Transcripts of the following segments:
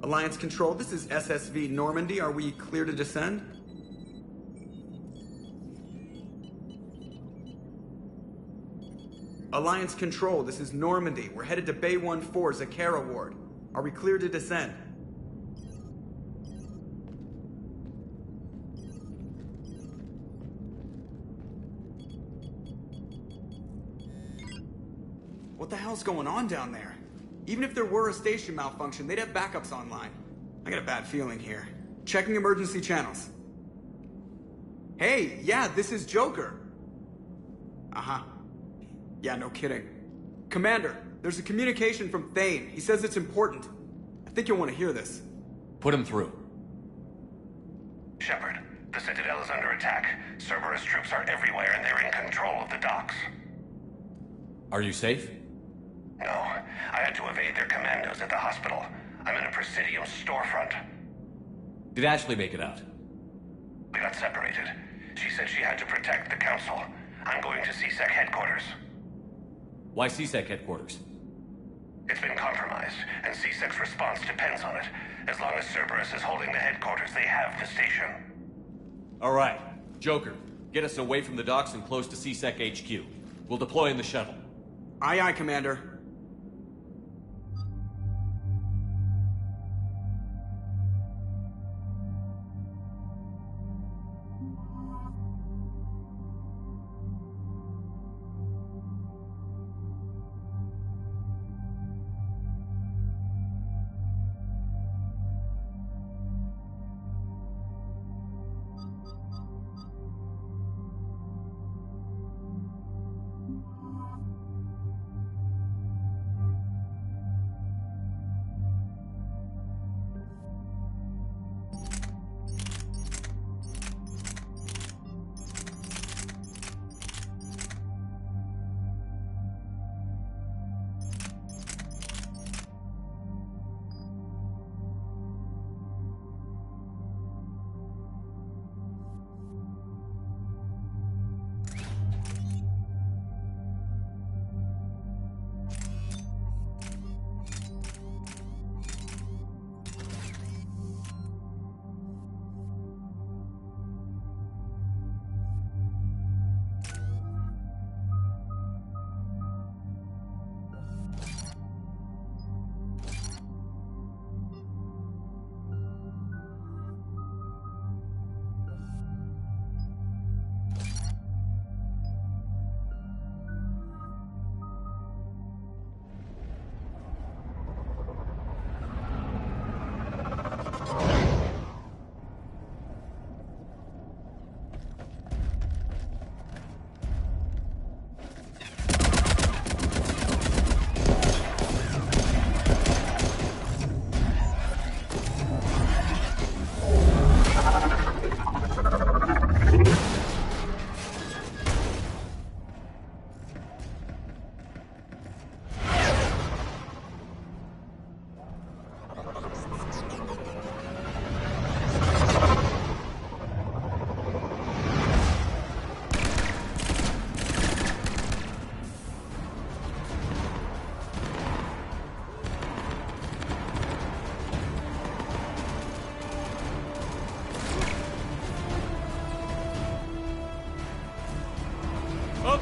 Alliance Control, this is SSV Normandy. Are we clear to descend? Alliance Control, this is Normandy. We're headed to Bay 1-4, Zakara Ward. Are we clear to descend? What the hell's going on down there? Even if there were a station malfunction, they'd have backups online. I got a bad feeling here. Checking emergency channels. Hey, yeah, this is Joker. Uh-huh. Yeah, no kidding. Commander, there's a communication from Thane. He says it's important. I think you'll want to hear this. Put him through. Shepard, the Citadel is under attack. Cerberus troops are everywhere and they're in control of the docks. Are you safe? No, I had to evade their commandos at the hospital. I'm in a Presidium storefront. Did Ashley make it out? We got separated. She said she had to protect the Council. I'm going to CSEC headquarters. Why CSEC headquarters? It's been compromised, and CSEC's response depends on it. As long as Cerberus is holding the headquarters, they have the station. All right. Joker, get us away from the docks and close to CSEC HQ. We'll deploy in the shuttle. Aye, aye, Commander.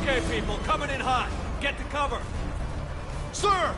Okay, people, coming in hot. Get to cover. Sir!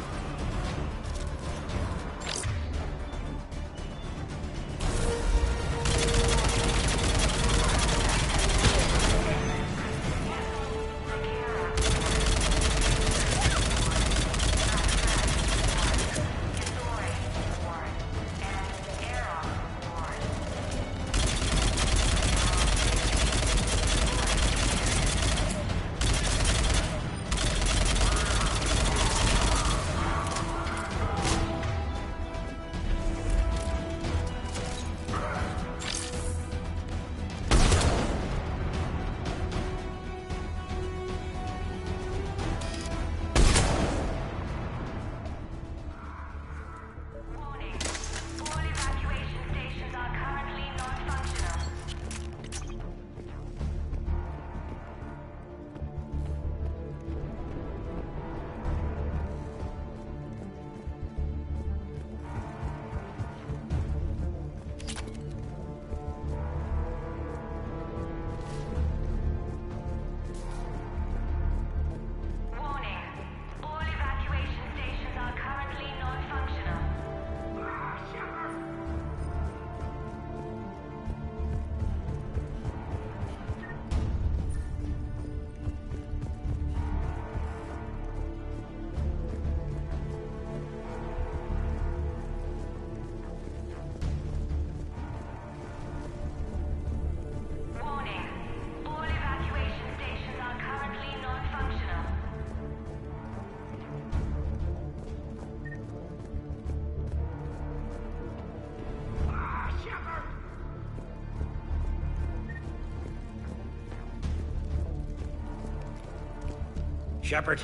Shepard,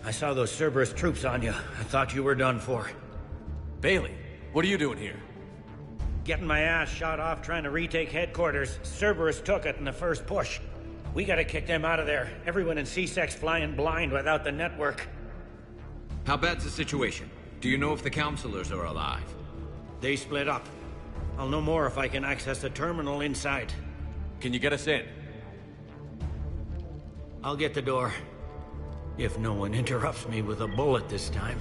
I saw those Cerberus troops on you. I thought you were done for. Bailey, what are you doing here? Getting my ass shot off trying to retake headquarters. Cerberus took it in the first push. We gotta kick them out of there. Everyone in C-Sec's flying blind without the network. How bad's the situation? Do you know if the counselors are alive? They split up. I'll know more if I can access the terminal inside. Can you get us in? I'll get the door. If no one interrupts me with a bullet this time.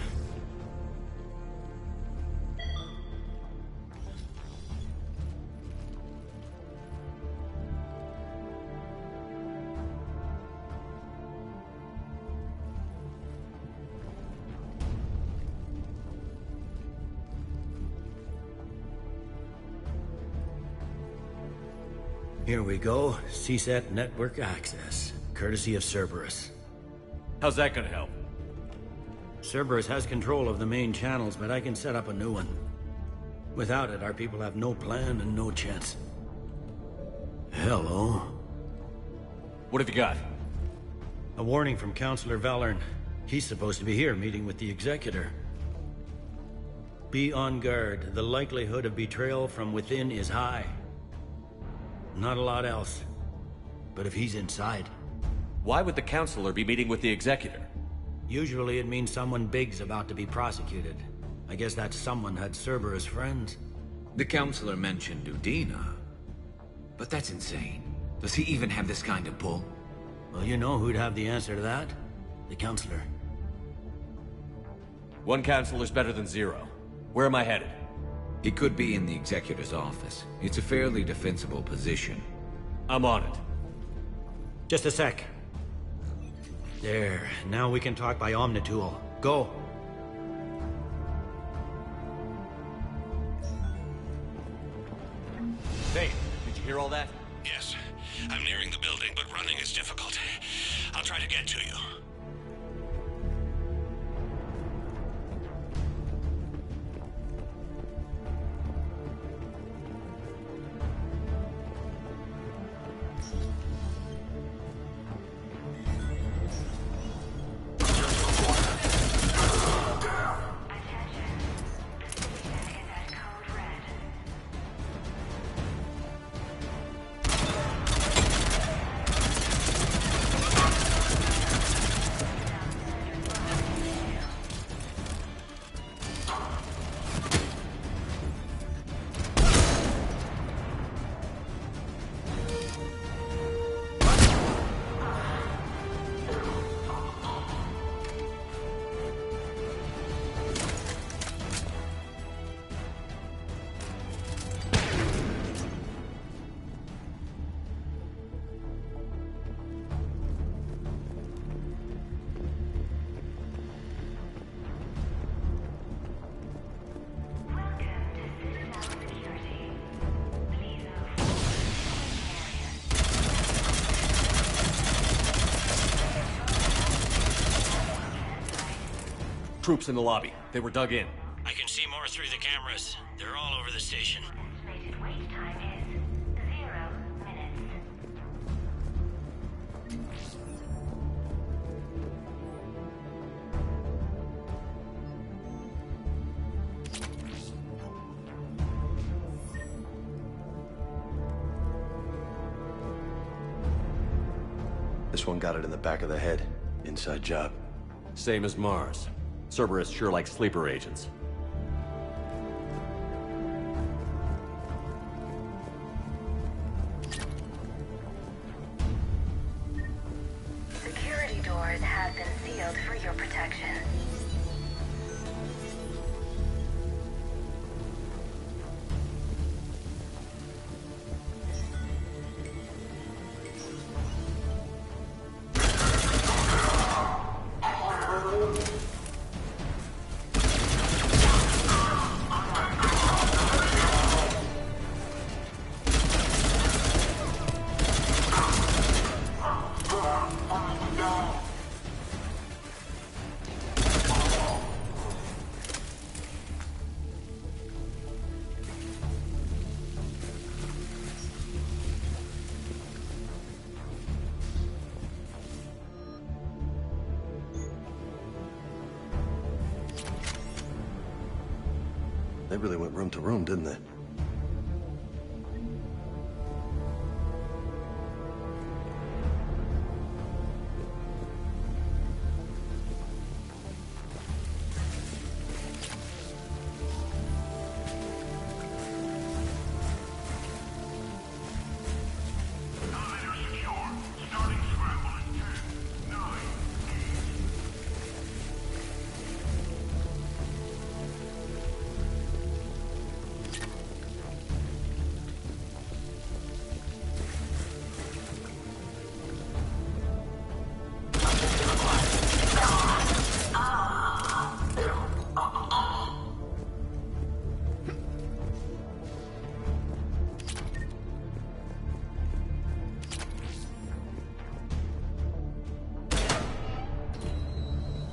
Here we go. CSAT network access, courtesy of Cerberus. How's that gonna help? Cerberus has control of the main channels, but I can set up a new one. Without it, our people have no plan and no chance. Hello. What have you got? A warning from Counselor Valern. He's supposed to be here meeting with the Executor. Be on guard. The likelihood of betrayal from within is high. Not a lot else. But if he's inside... Why would the Counselor be meeting with the Executor? Usually it means someone big's about to be prosecuted. I guess that someone had Cerberus friends. The counselor mentioned Udina. But that's insane. Does he even have this kind of pull? Well, you know who'd have the answer to that? The Counselor. One Counselor's better than zero. Where am I headed? He could be in the Executor's office. It's a fairly defensible position. I'm on it. Just a sec. There. Now we can talk by Omnitool. Go. Dave, did you hear all that? Yes. I'm nearing the building, but running is difficult. I'll try to get to you. Troops in the lobby. They were dug in. I can see more through the cameras. They're all over the station. Estimated wait time is 0 minutes. This one got it in the back of the head. Inside job. Same as Mars. Cerberus sure likes sleeper agents. Security doors have been sealed for your protection. They really went room to room, didn't they?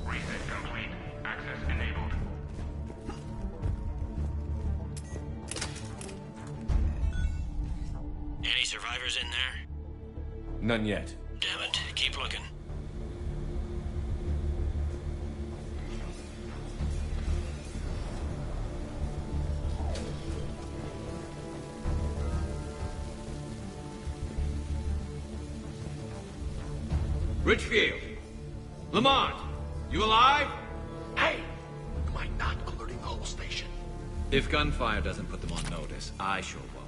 Reset complete. Access enabled. Any survivors in there? None yet. Damn it. Keep looking. Richfield! Lamont! You alive? Hey! Am I not alerting the whole station? If gunfire doesn't put them on notice, I sure won't.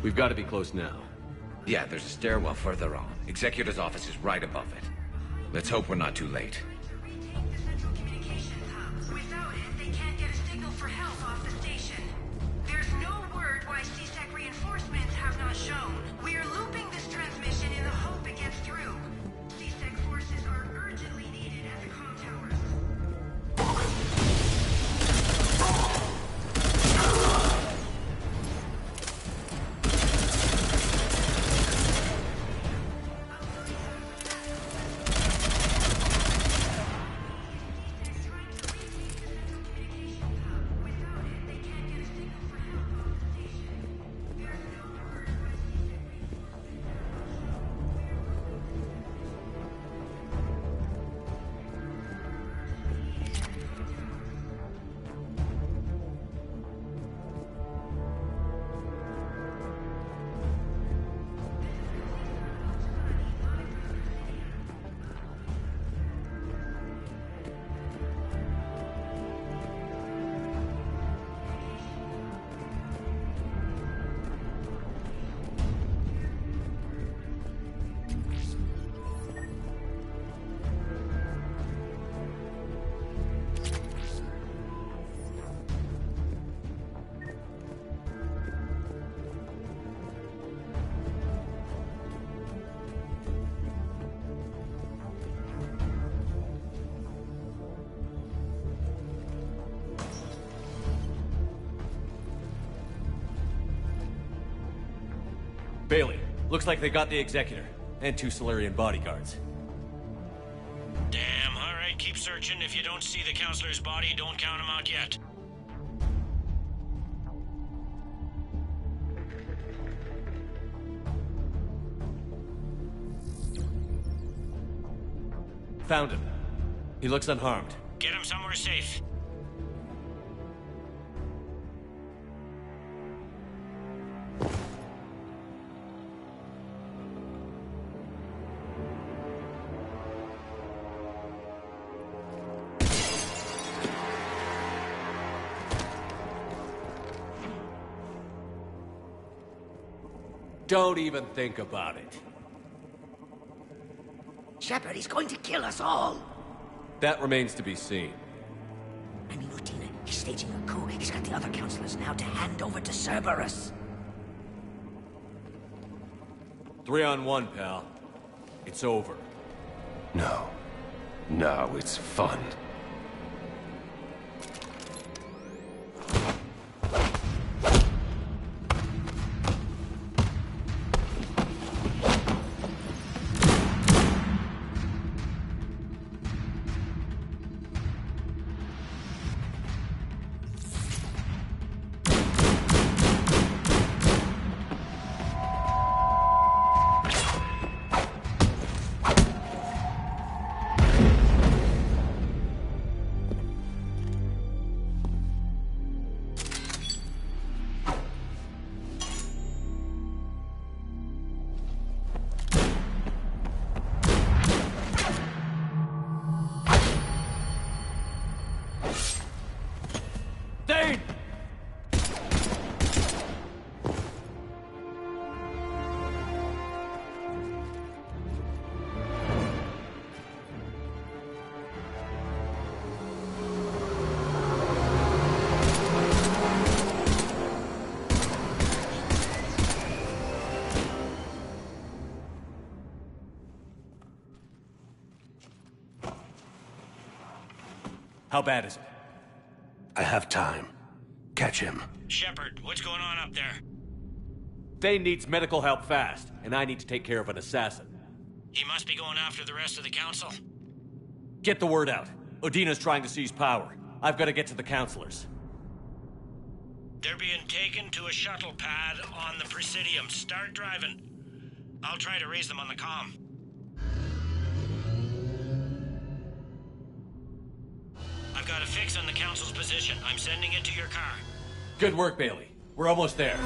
We've got to be close now. Yeah, there's a stairwell further on. Executor's office is right above it. Let's hope we're not too late. Without it, they can't get a signal for help off the station. There's no word why CSEC reinforcements have not shown. We are looping this transmission in the hope it gets through. CSEC forces are urgently needed at the comm towers. Bailey, looks like they got the Executor, and 2 Solarian bodyguards. Damn, alright, keep searching. If you don't see the counselor's body, don't count him out yet. Found him. He looks unharmed. Get him somewhere safe. Don't even think about it. Shepard, he's going to kill us all. That remains to be seen. I mean, Udina, he's staging a coup. He's got the other counselors now to hand over to Cerberus. 3-on-1, pal. It's over. No. No, it's fun. Thane! How bad is it? I have time. Catch him. Shepard, what's going on up there? Thane needs medical help fast, and I need to take care of an assassin. He must be going after the rest of the council. Get the word out. Udina's trying to seize power. I've got to get to the counselors. They're being taken to a shuttle pad on the Presidium. Start driving. I'll try to raise them on the comm. I've got a fix on the council's position. I'm sending it to your car. Good work, Bailey. We're almost there.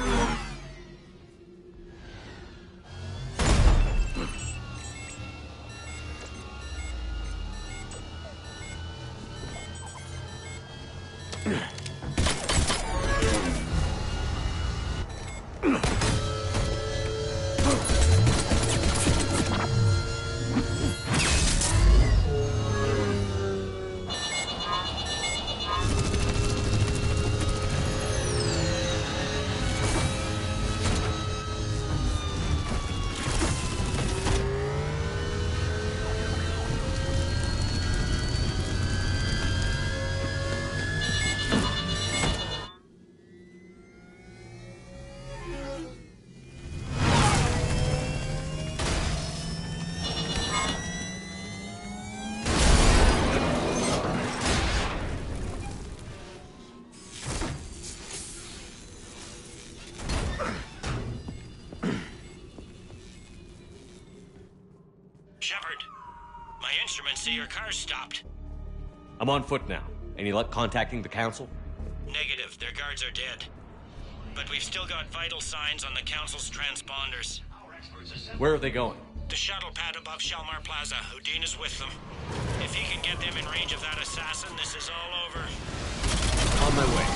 So your car's stopped? I'm on foot now. Any luck contacting the council? Negative. Their guards are dead. But we've still got vital signs on the council's transponders. Where are they going? The shuttle pad above Shalmar Plaza. Udine is with them. If he can get them in range of that assassin, this is all over. On my way.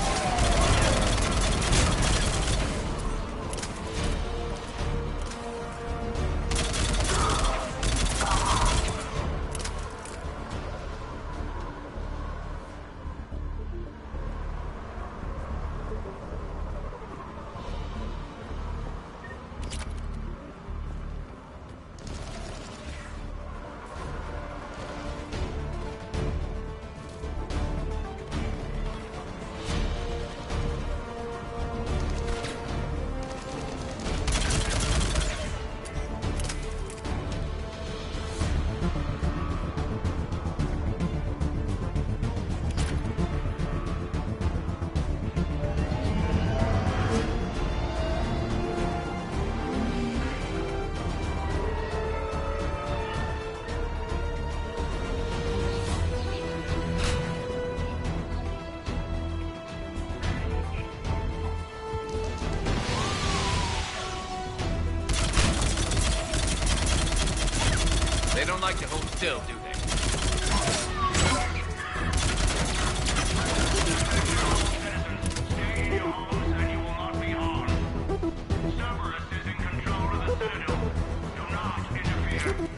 They don't like to hold still, do they? Stay in your homes and you will not be harmed. Cerberus is in control of the Citadel. Do not interfere.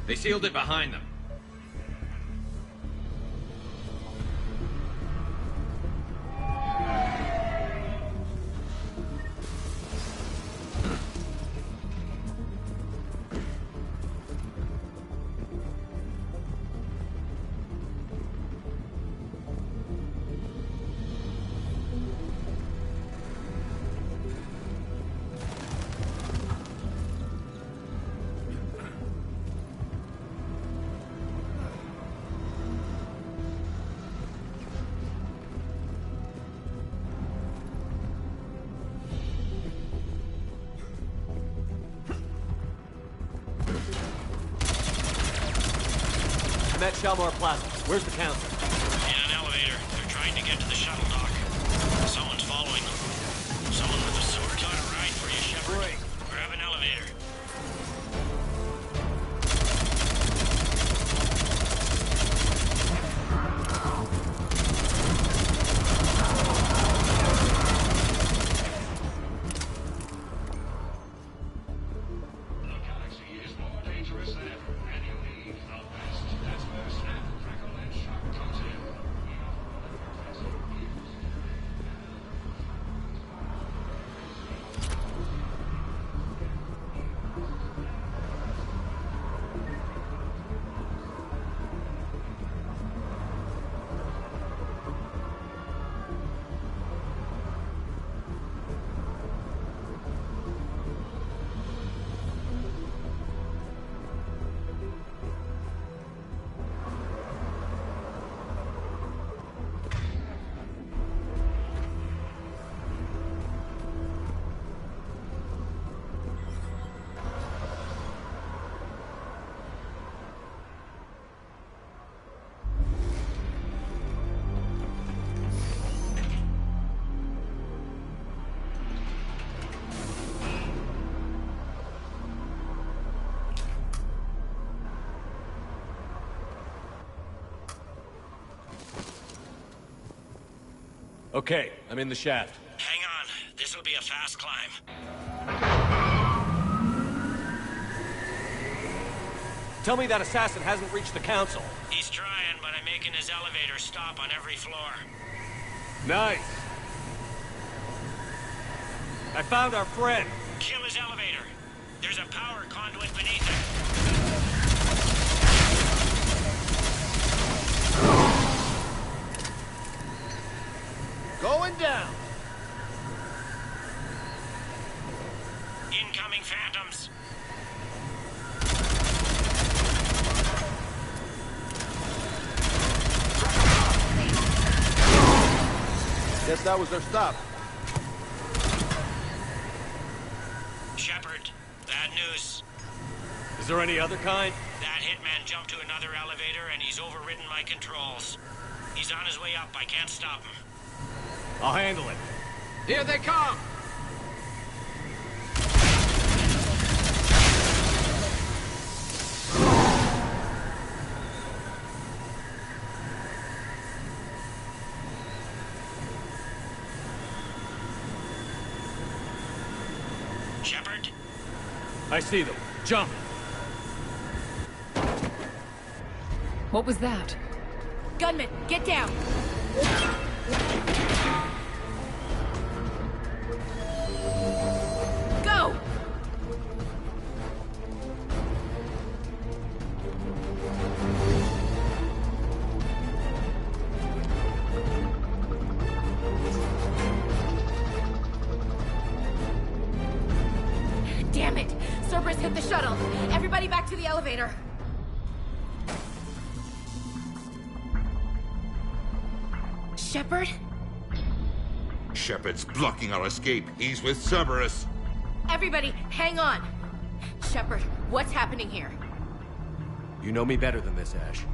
They sealed it behind them. I'm at Shalmar Plaza. Where's the council? In an elevator. They're trying to get to the shuttle dock. Someone's following them. Someone with a sword. Got a ride for you, Shepard. Great. Grab an elevator. Okay, I'm in the shaft. Hang on. This'll be a fast climb. Tell me that assassin hasn't reached the council. He's trying, but I'm making his elevator stop on every floor. Nice. I found our friend. Kill his elevator. There's a power conduit beneath it. Going down! Incoming Phantoms! Guess that was their stop. Shepard, bad news. Is there any other kind? That hitman jumped to another elevator and he's overridden my controls. He's on his way up. I can't stop him. I'll handle it. Here they come! Shepard? I see them. Jump! What was that? Gunman, get down! Go! Damn it! Cerberus hit the shuttle! Everybody back to the elevator! Shepard? Shepard's blocking our escape. He's with Cerberus. Everybody, hang on! Shepard, what's happening here? You know me better than this, Ash.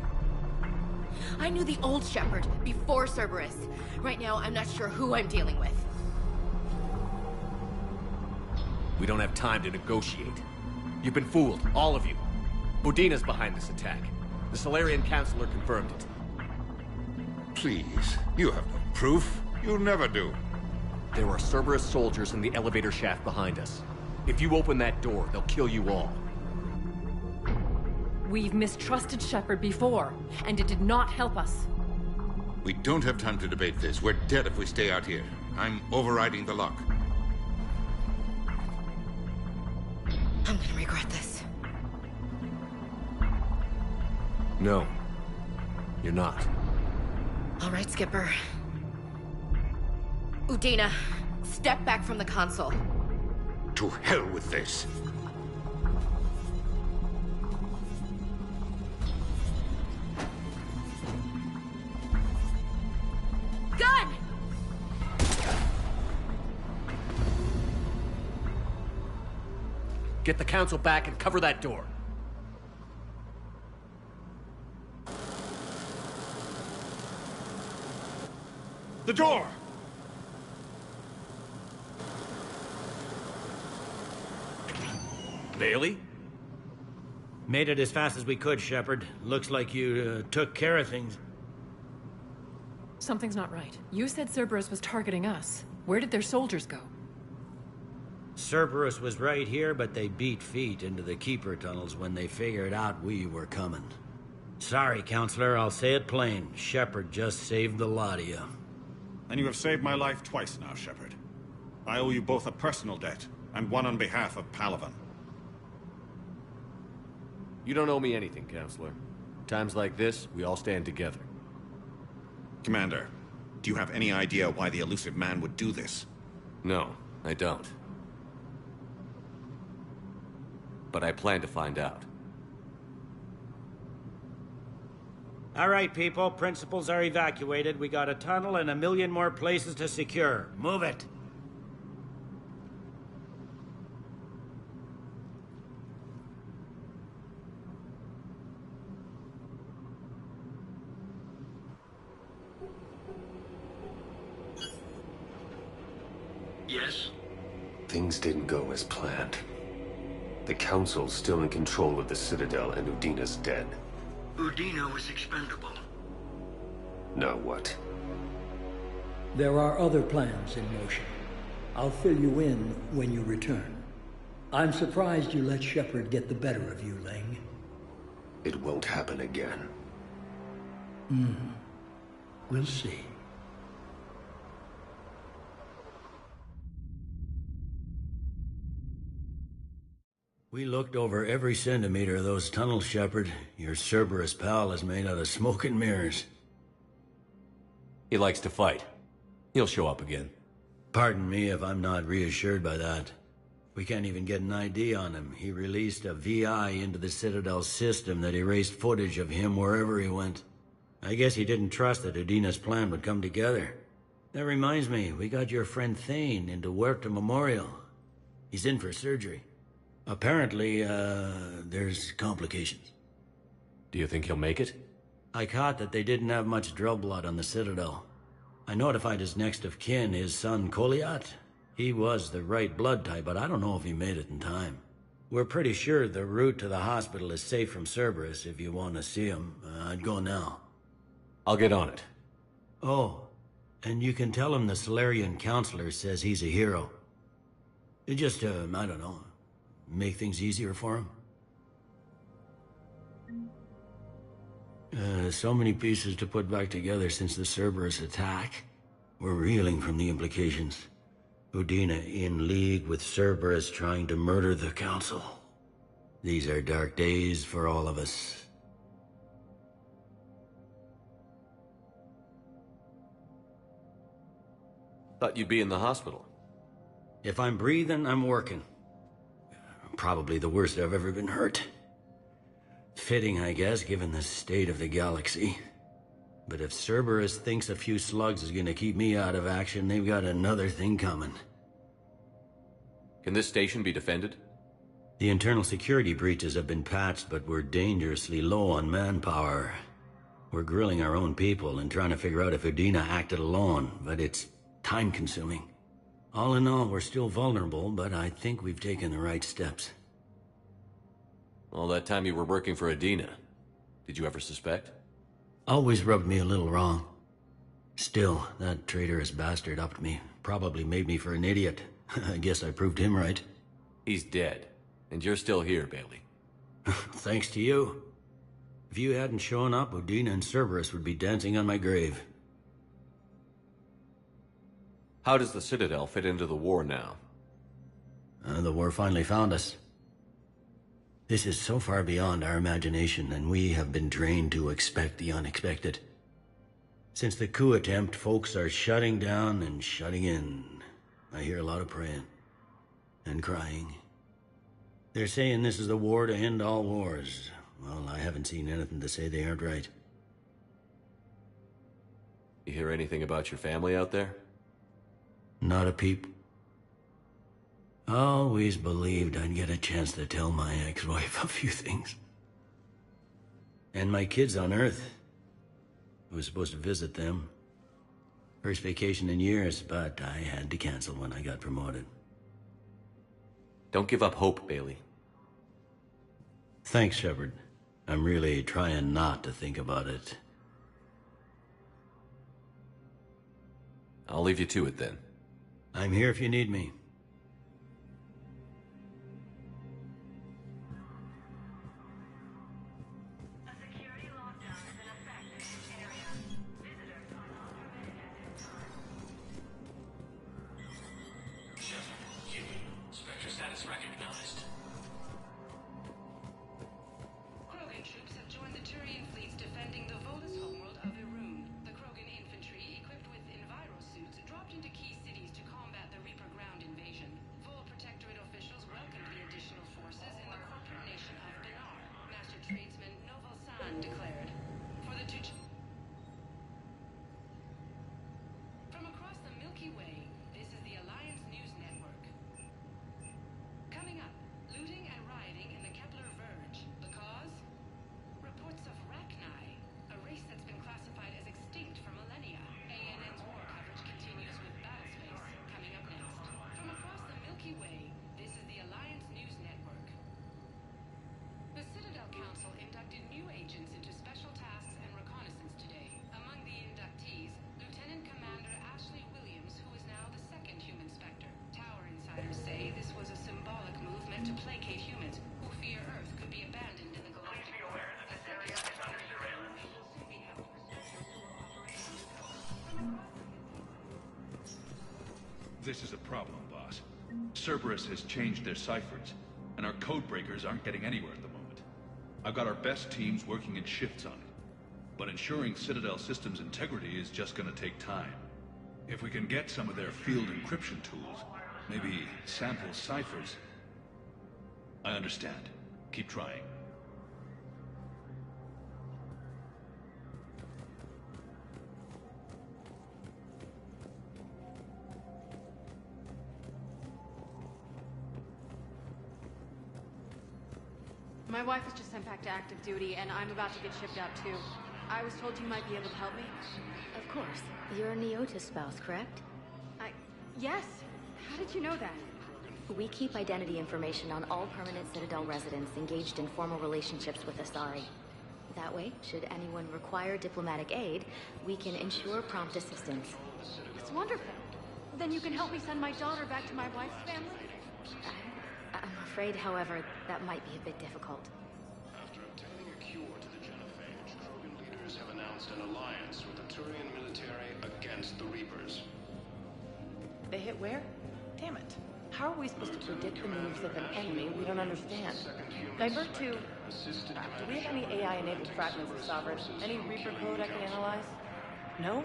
I knew the old Shepard before Cerberus. Right now, I'm not sure who I'm dealing with. We don't have time to negotiate. You've been fooled, all of you. Udina's behind this attack. The Solarian Councilor confirmed it. Please, you have no proof. You'll never do. There are Cerberus soldiers in the elevator shaft behind us. If you open that door, they'll kill you all. We've mistrusted Shepard before, and it did not help us. We don't have time to debate this. We're dead if we stay out here. I'm overriding the lock. I'm gonna regret this. No. You're not. All right, Skipper. Udina, step back from the console. To hell with this. Gun! Get the Council back and cover that door. The door! Bailey? Made it as fast as we could, Shepard. Looks like you took care of things. Something's not right. You said Cerberus was targeting us. Where did their soldiers go? Cerberus was right here, but they beat feet into the Keeper tunnels when they figured out we were coming. Sorry, Counselor, I'll say it plain. Shepard just saved the lot of you. And you have saved my life twice now, Shepard. I owe you both a personal debt, and one on behalf of Palaven. You don't owe me anything, Counselor. Times like this, we all stand together. Commander, do you have any idea why the elusive man would do this? No, I don't. But I plan to find out. All right, people. Principals are evacuated. We got a tunnel and 1 million more places to secure. Move it. Yes? Things didn't go as planned. The Council's still in control of the Citadel and Udina's dead. Udina was expendable. Now what? There are other plans in motion. I'll fill you in when you return. I'm surprised you let Shepard get the better of you, Ling. It won't happen again. We'll see. We looked over every centimeter of those tunnels, Shepard. Your Cerberus pal is made out of smoke and mirrors. He likes to fight. He'll show up again. Pardon me if I'm not reassured by that. We can't even get an ID on him. He released a VI into the Citadel system that erased footage of him wherever he went. I guess he didn't trust that Udina's plan would come together. That reminds me, we got your friend Thane into Huerta Memorial. He's in for surgery. Apparently, there's complications. Do you think he'll make it? I caught that they didn't have much drill blood on the Citadel. I notified his next of kin, his son Koliat. He was the right blood type, but I don't know if he made it in time. We're pretty sure the route to the hospital is safe from Cerberus. If you want to see him, I'd go now. I'll get on it. Oh, and you can tell him the Solarian Counselor says he's a hero. It just, I don't know, make things easier for him. So many pieces to put back together since the Cerberus attack. We're reeling from the implications. Udina in league with Cerberus trying to murder the Council. These are dark days for all of us. Thought you'd be in the hospital. If I'm breathing, I'm working. Probably the worst I've ever been hurt. Fitting, I guess, given the state of the galaxy. But if Cerberus thinks a few slugs is gonna keep me out of action, they've got another thing coming. Can this station be defended? The internal security breaches have been patched, but we're dangerously low on manpower. We're grilling our own people and trying to figure out if Udina acted alone, but it's time-consuming. All in all, we're still vulnerable, but I think we've taken the right steps. All that time you were working for Udina, did you ever suspect? Always rubbed me a little wrong. Still, that traitorous bastard upped me. Probably made me for an idiot. I guess I proved him right. He's dead, and you're still here, Bailey. Thanks to you. If you hadn't shown up, Udina and Cerberus would be dancing on my grave. How does the Citadel fit into the war now? The war finally found us. This is so far beyond our imagination, and we have been trained to expect the unexpected. Since the coup attempt, folks are shutting down and shutting in. I hear a lot of praying. And crying. They're saying this is the war to end all wars. Well, I haven't seen anything to say they aren't right. You hear anything about your family out there? Not a peep. Always believed I'd get a chance to tell my ex-wife a few things. And my kids on Earth. I was supposed to visit them. First vacation in years, but I had to cancel when I got promoted. Don't give up hope, Bailey. Thanks, Shepard. I'm really trying not to think about it. I'll leave you to it then. I'm here if you need me. This is a problem, boss. Cerberus has changed their ciphers, and our codebreakers aren't getting anywhere at the moment. I've got our best teams working in shifts on it, but ensuring Citadel systems integrity is just gonna take time. If we can get some of their field encryption tools, maybe sample ciphers. I understand. Keep trying. My wife was just sent back to active duty, and I'm about to get shipped out too. I was told you might be able to help me. Of course. You're a Neotis spouse, correct? Yes. How did you know that? We keep identity information on all permanent Citadel residents engaged in formal relationships with Asari. That way, should anyone require diplomatic aid, we can ensure prompt assistance. It's wonderful. Then you can help me send my daughter back to my wife's family? I'm afraid, however, that might be a bit difficult. After obtaining a cure to the genophage, Krogan leaders have announced an alliance with the Turian military against the Reapers. They hit where? Damn it. How are we supposed to predict the moves of an enemy we don't understand? Divert to... do we have any AI-enabled fragments of Sovereign? Any Reaper code I can analyze? No?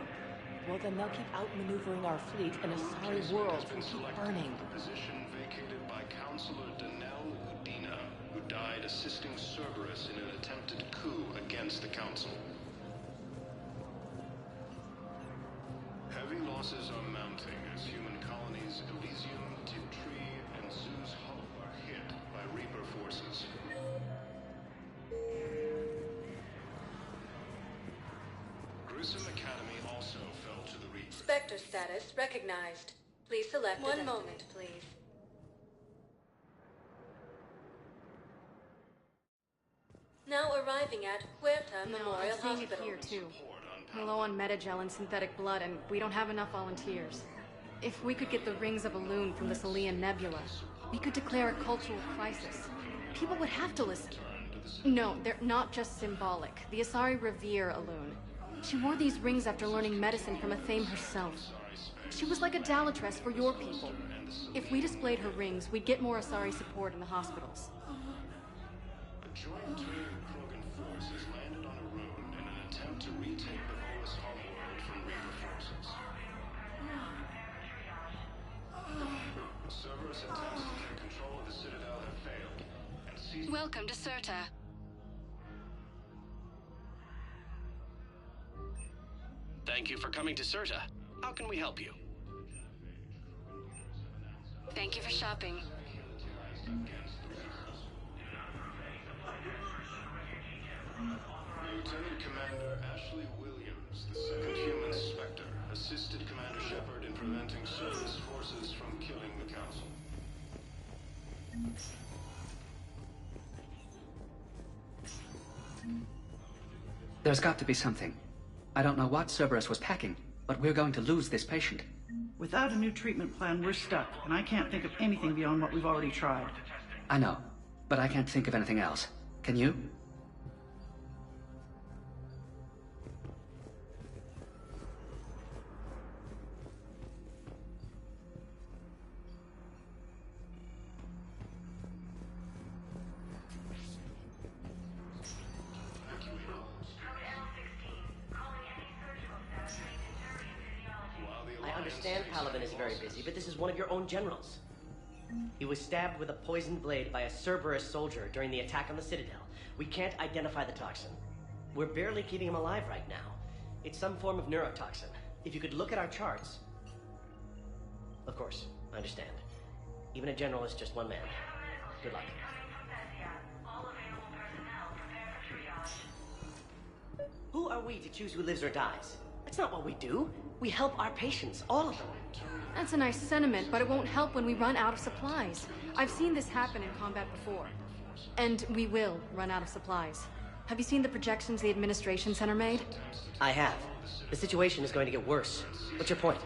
Well, then they'll keep outmaneuvering our fleet in Asari worlds and keep burning. The position vacated by Counselor Danelle Udina, who died assisting Cerberus in an attempted coup against the Council. Heavy losses are mounting as human colonies Elysium, Tiptree, and Zeus Hope are hit by Reaper forces. Grissom Academy also fell to the Reapers. Spectre status recognized. Please select one moment, please. Now arriving at Huerta Memorial I'm seeing Hospital. it here too. We're low on metagel and synthetic blood, and we don't have enough volunteers. If we could get the rings of Elune from the Salian Nebula, we could declare a cultural crisis. People would have to listen. No, they're not just symbolic. The Asari revere Elune. She wore these rings after learning medicine from Athame herself. She was like a Dalatress for your people. If we displayed her rings, we'd get more Asari support in the hospitals. A joint Turian Krogan force has landed on a rune in an attempt to retake the Volus homeworld from Reaper forces. Cerberus attempts to take control of the Citadel have failed, and Welcome to Serta. Thank you for coming to Serta. How can we help you? Thank you for shopping. Lieutenant Commander Ashley Williams, the second human Spectre, assisted Commander Shepard in preventing Cerberus forces from killing the Council. There's got to be something. I don't know what Cerberus was packing, but we're going to lose this patient. Without a new treatment plan, we're stuck, and I can't think of anything beyond what we've already tried. I know, but I can't think of anything else. Can you? I understand Paladin is very busy, but this is one of your own generals. He was stabbed with a poisoned blade by a Cerberus soldier during the attack on the Citadel. We can't identify the toxin. We're barely keeping him alive right now. It's some form of neurotoxin. If you could look at our charts... Of course, I understand. Even a general is just one man. Good luck. Who are we to choose who lives or dies? That's not what we do. We help our patients, all of them. That's a nice sentiment, but it won't help when we run out of supplies. I've seen this happen in combat before. And we will run out of supplies. Have you seen the projections the Administration Center made? I have. The situation is going to get worse. What's your point?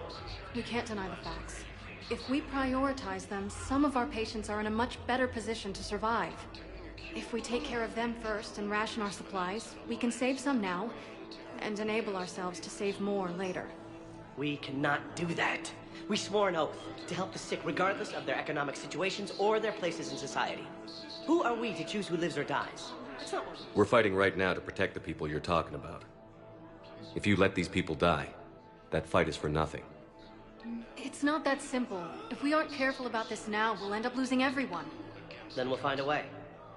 We can't deny the facts. If we prioritize them, some of our patients are in a much better position to survive. If we take care of them first and ration our supplies, we can save some now, and enable ourselves to save more later. We cannot do that. We swore an oath to help the sick regardless of their economic situations or their places in society. Who are we to choose who lives or dies? That's not what We're fighting right now to protect the people you're talking about. If you let these people die, that fight is for nothing. It's not that simple. If we aren't careful about this now, we'll end up losing everyone. Then we'll find a way.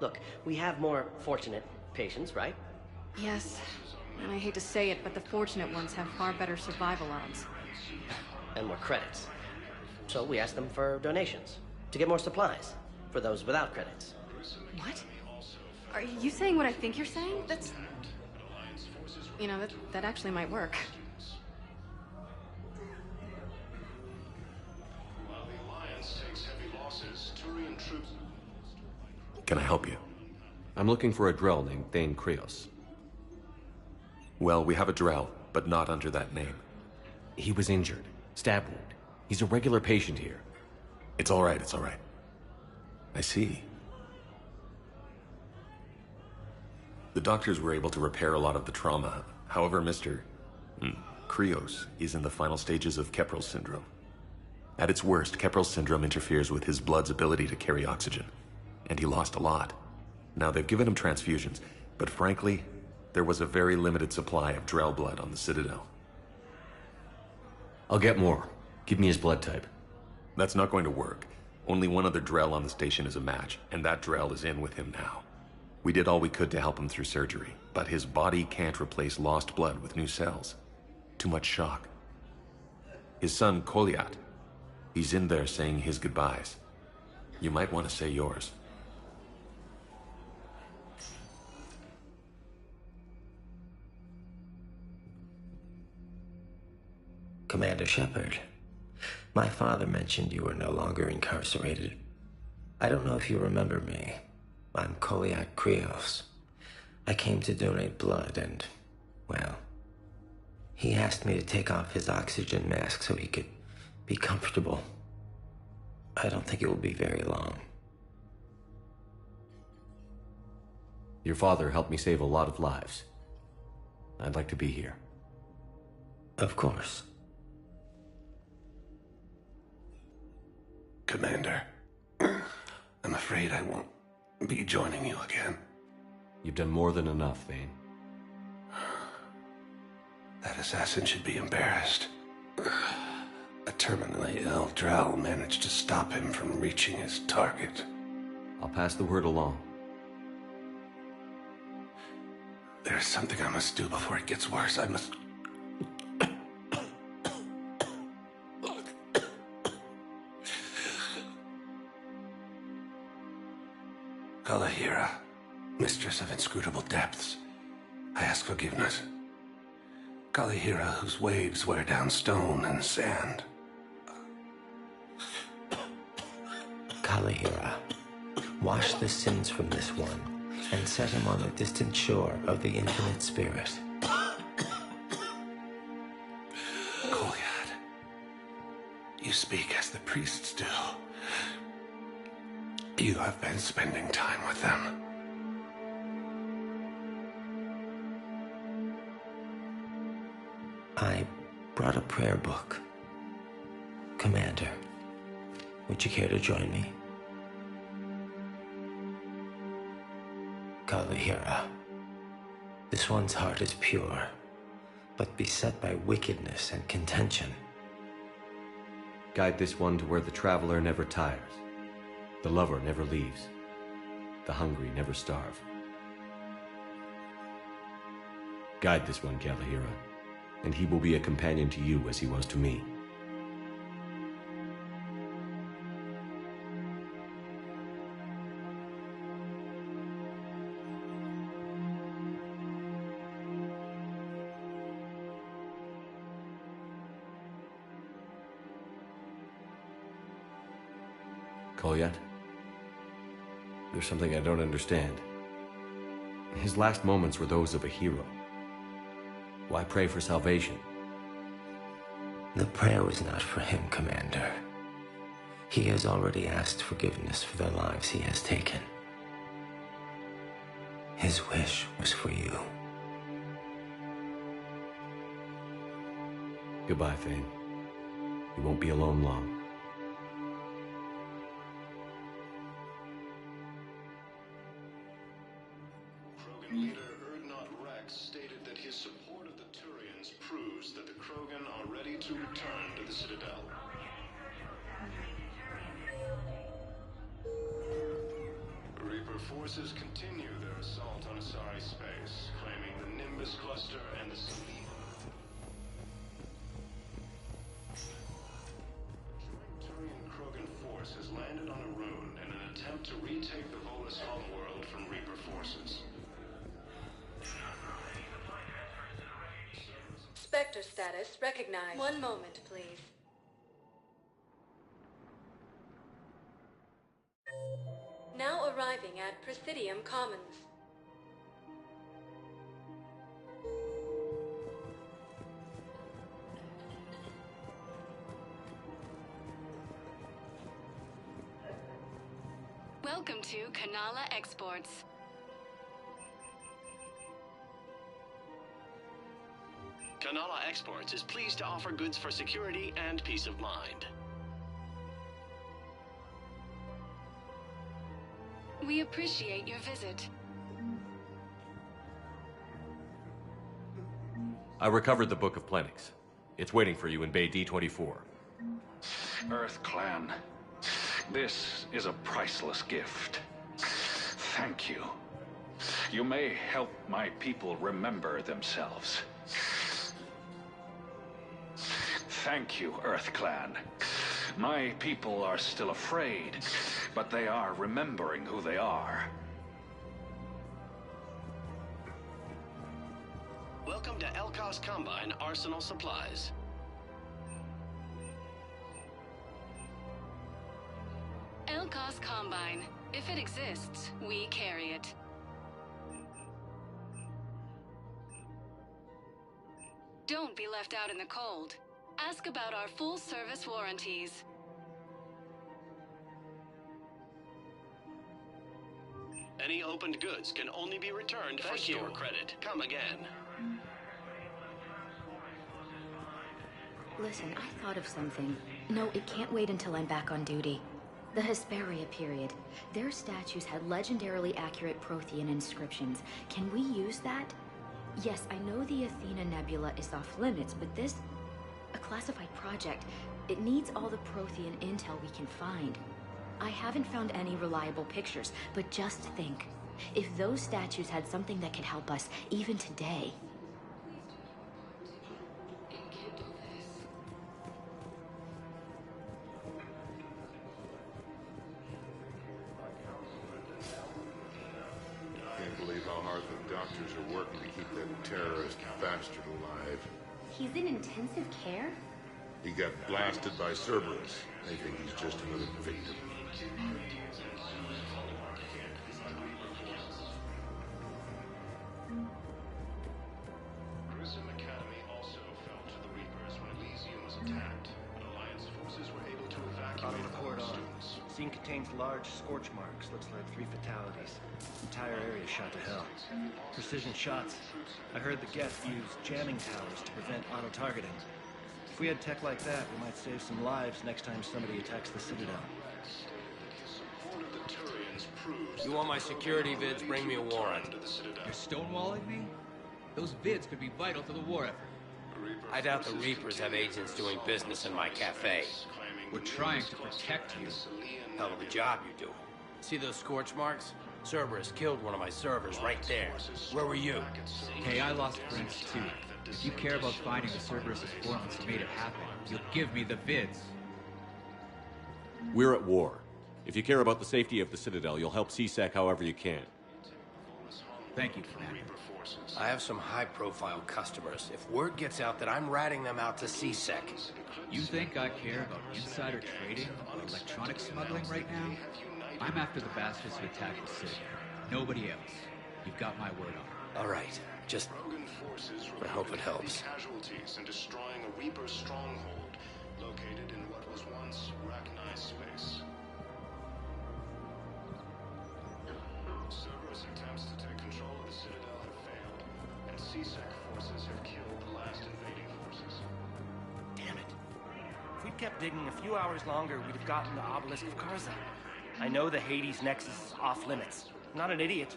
Look, we have more fortunate patients, right? Yes. And I hate to say it, but the fortunate ones have far better survival odds. And more credits. So we asked them for donations to get more supplies for those without credits. What? Are you saying what I think you're saying? That's... You know, that actually might work. While the Alliance takes heavy losses, Turian troops... Can I help you? I'm looking for a Drell named Thane Krios. Well, we have a Drell, but not under that name. He was injured. Stab wound. He's a regular patient here. It's all right, it's all right. I see. The doctors were able to repair a lot of the trauma. However, Mr. Krios is in the final stages of Keprel syndrome. At its worst, Keprel syndrome interferes with his blood's ability to carry oxygen. And he lost a lot. Now, they've given him transfusions, but frankly, there was a very limited supply of Drell blood on the Citadel. I'll get more. Give me his blood type. That's not going to work. Only one other Drell on the station is a match, and that Drell is in with him now. We did all we could to help him through surgery, but his body can't replace lost blood with new cells. Too much shock. His son, Kolyat, he's in there saying his goodbyes. You might want to say yours. Commander Shepard, my father mentioned you were no longer incarcerated. I don't know if you remember me. I'm Kolyat Krios. I came to donate blood and, well, he asked me to take off his oxygen mask so he could be comfortable. I don't think it will be very long. Your father helped me save a lot of lives. I'd like to be here. Of course. Commander, I'm afraid I won't be joining you again. You've done more than enough, Thane. That assassin should be embarrassed. A terminally ill Drell managed to stop him from reaching his target. I'll pass the word along. There's something I must do before it gets worse. I must... Kalahira, mistress of inscrutable depths, I ask forgiveness. Kalahira, whose waves wear down stone and sand. Kalahira, wash the sins from this one, and set him on the distant shore of the infinite spirit. Kolyat, you speak as the priests do. You have been spending time with them. I brought a prayer book. Commander, would you care to join me? Kalahira, this one's heart is pure, but beset by wickedness and contention. Guide this one to where the traveler never tires. The lover never leaves. The hungry never starve. Guide this one, Kalahira, and he will be a companion to you as he was to me. Kolyat? There's something I don't understand. His last moments were those of a hero. Why pray for salvation? The prayer was not for him, Commander. He has already asked forgiveness for the lives he has taken. His wish was for you. Goodbye, Thane. You won't be alone long. Krogan leader Urdnot Rex stated that his support of the Turians proves that the Krogan are ready to return to the Citadel. forces continue their assault on Asari space, claiming the Nimbus cluster and the Selene. Turian Krogan force has landed on a rune in an attempt to retake the Volus homeworld from Reaper forces. Spectre status recognized. One moment, please. Now arriving at Presidium Commons. Welcome to Kanala Exports. Kanala Exports is pleased to offer goods for security and peace of mind. We appreciate your visit. I recovered the Book of Plenix. It's waiting for you in Bay D24. Earth Clan, this is a priceless gift. Thank you. You may help my people remember themselves. Thank you, Earth Clan. My people are still afraid, but they are remembering who they are. Welcome to Elkos Combine Arsenal Supplies. Elkos Combine. If it exists, we carry it. Don't be left out in the cold. Ask about our full-service warranties. Any opened goods can only be returned for store credit. Come again. Listen, I thought of something. No, it can't wait until I'm back on duty. The Hesperia period. Their statues had legendarily accurate Prothean inscriptions. Can we use that? Yes, I know the Athena Nebula is off limits, but this... a classified project. It needs all the Prothean intel we can find. I haven't found any reliable pictures, but just think. If those statues had something that could help us, even today... Can't believe how hard the doctors are working to keep that terrorist bastard alive. He's in intensive care? He got blasted by Cerberus. They think he's just another victim. Grissom Academy also fell to the Reapers when Elysium was attacked, but Alliance forces were able to evacuate Report all on. students. Scene contains large scorch marks. Looks like 3 fatalities. Entire area shot to hell. Precision shots. I heard the Geth use jamming towers to prevent auto-targeting. If we had tech like that, we might save some lives next time somebody attacks the Citadel. You want my security vids, bring me a warrant. You're stonewalling me? Those vids could be vital to the war effort. I doubt the Reapers have agents doing business in my cafe. We're trying to protect you. Hell of a job you do. See those scorch marks? Cerberus killed one of my servers right there. Where were you? Hey, I lost friends too. If you care about finding the Cerberus' informants who made it happen, you'll give me the vids. We're at war. If you care about the safety of the Citadel, you'll help CSEC however you can. Thank you, Commander. I have some high-profile customers. If word gets out that I'm ratting them out to CSEC... You think I care about insider trading or electronic smuggling right now? I'm after the bastards who attacked the city. Nobody else. You've got my word on it. All right. Just... I hope it helps. Casualties in destroying a Reaper stronghold located in what was once Rachni space. Cerberus attempts to take control of the Citadel have failed, and CSEC forces have killed the last invading forces. Damn it. If we'd kept digging a few hours longer, we'd have gotten the Obelisk of Karza. I know the Hades Nexus is off limits. I'm not an idiot.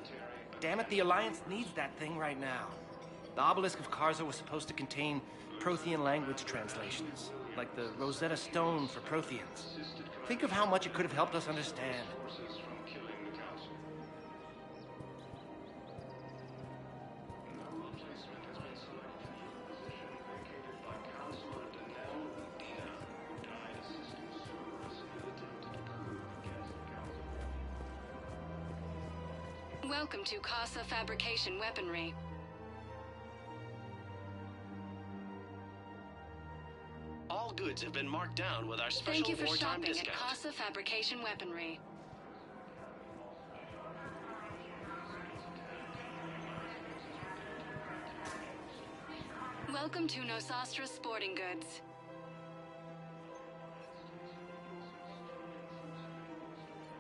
Damn it, the Alliance needs that thing right now. The Obelisk of Karza was supposed to contain Prothean language translations, like the Rosetta Stone for Protheans. Think of how much it could have helped us understand. Welcome to Casa Fabrication Weaponry. All goods have been marked down with our special Thank you for wartime shopping discount. at Casa Fabrication Weaponry. Welcome to Nosastra Sporting Goods.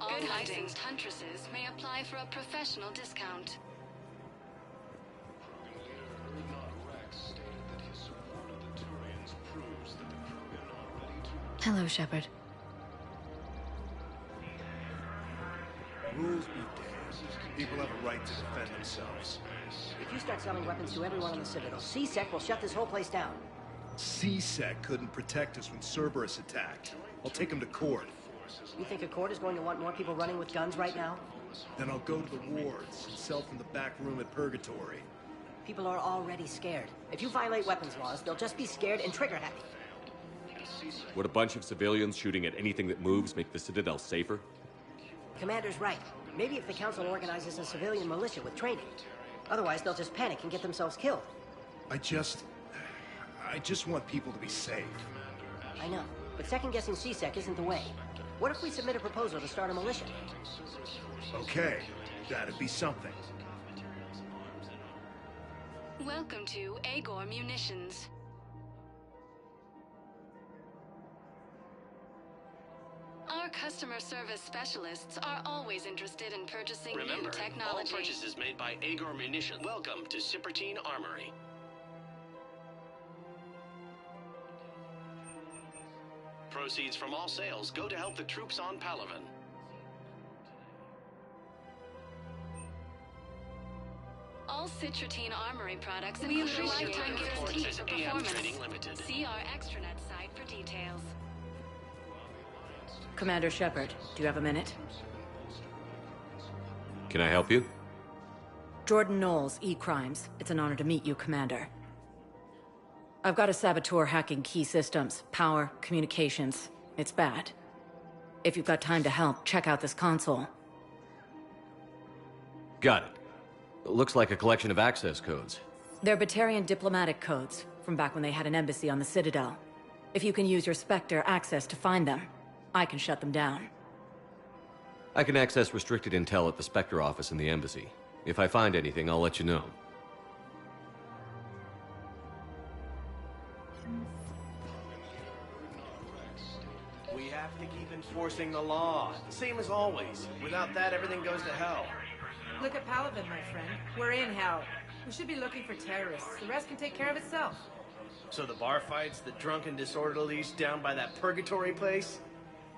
All licensed huntresses may apply for a professional discount. Hello, Shepard. Rules be damned. People have a right to defend themselves. If you start selling weapons to everyone on the Citadel, C-Sec will shut this whole place down. C-Sec couldn't protect us when Cerberus attacked. I'll take him to court. You think Accord is going to want more people running with guns right now? Then I'll go to the wards and sell from the back room at Purgatory. People are already scared. If you violate weapons laws, they'll just be scared and trigger happy. Would a bunch of civilians shooting at anything that moves make the Citadel safer? Commander's right. Maybe if the Council organizes a civilian militia with training. Otherwise, they'll just panic and get themselves killed. I just want people to be safe. I know, but second-guessing C-Sec isn't the way. What if we submit a proposal to start a militia? Okay, that'd be something. Welcome to Agor Munitions. Our customer service specialists are always interested in purchasing Remember, new technology. all purchases made by Agor Munition. Welcome to Cipertine Armory. Proceeds from all sales go to help the troops on Palaven. All Citratine Armory products include a lifetime guarantee for performance. See our extranet site for details. Commander Shepard, do you have a minute? Can I help you? Jordan Knowles, E-Crimes. It's an honor to meet you, Commander. I've got a saboteur hacking key systems, power, communications. It's bad. If you've got time to help, check out this console. Got it. Looks like a collection of access codes. They're Batarian diplomatic codes, from back when they had an embassy on the Citadel. If you can use your Spectre access to find them, I can shut them down. I can access restricted intel at the Spectre office in the embassy. If I find anything, I'll let you know. We have to keep enforcing the law, same as always. Without that, everything goes to hell. Look at Palaven, my friend. We're in hell. We should be looking for terrorists. The rest can take care of itself. So the bar fights, the drunken disorderlies down by that purgatory place?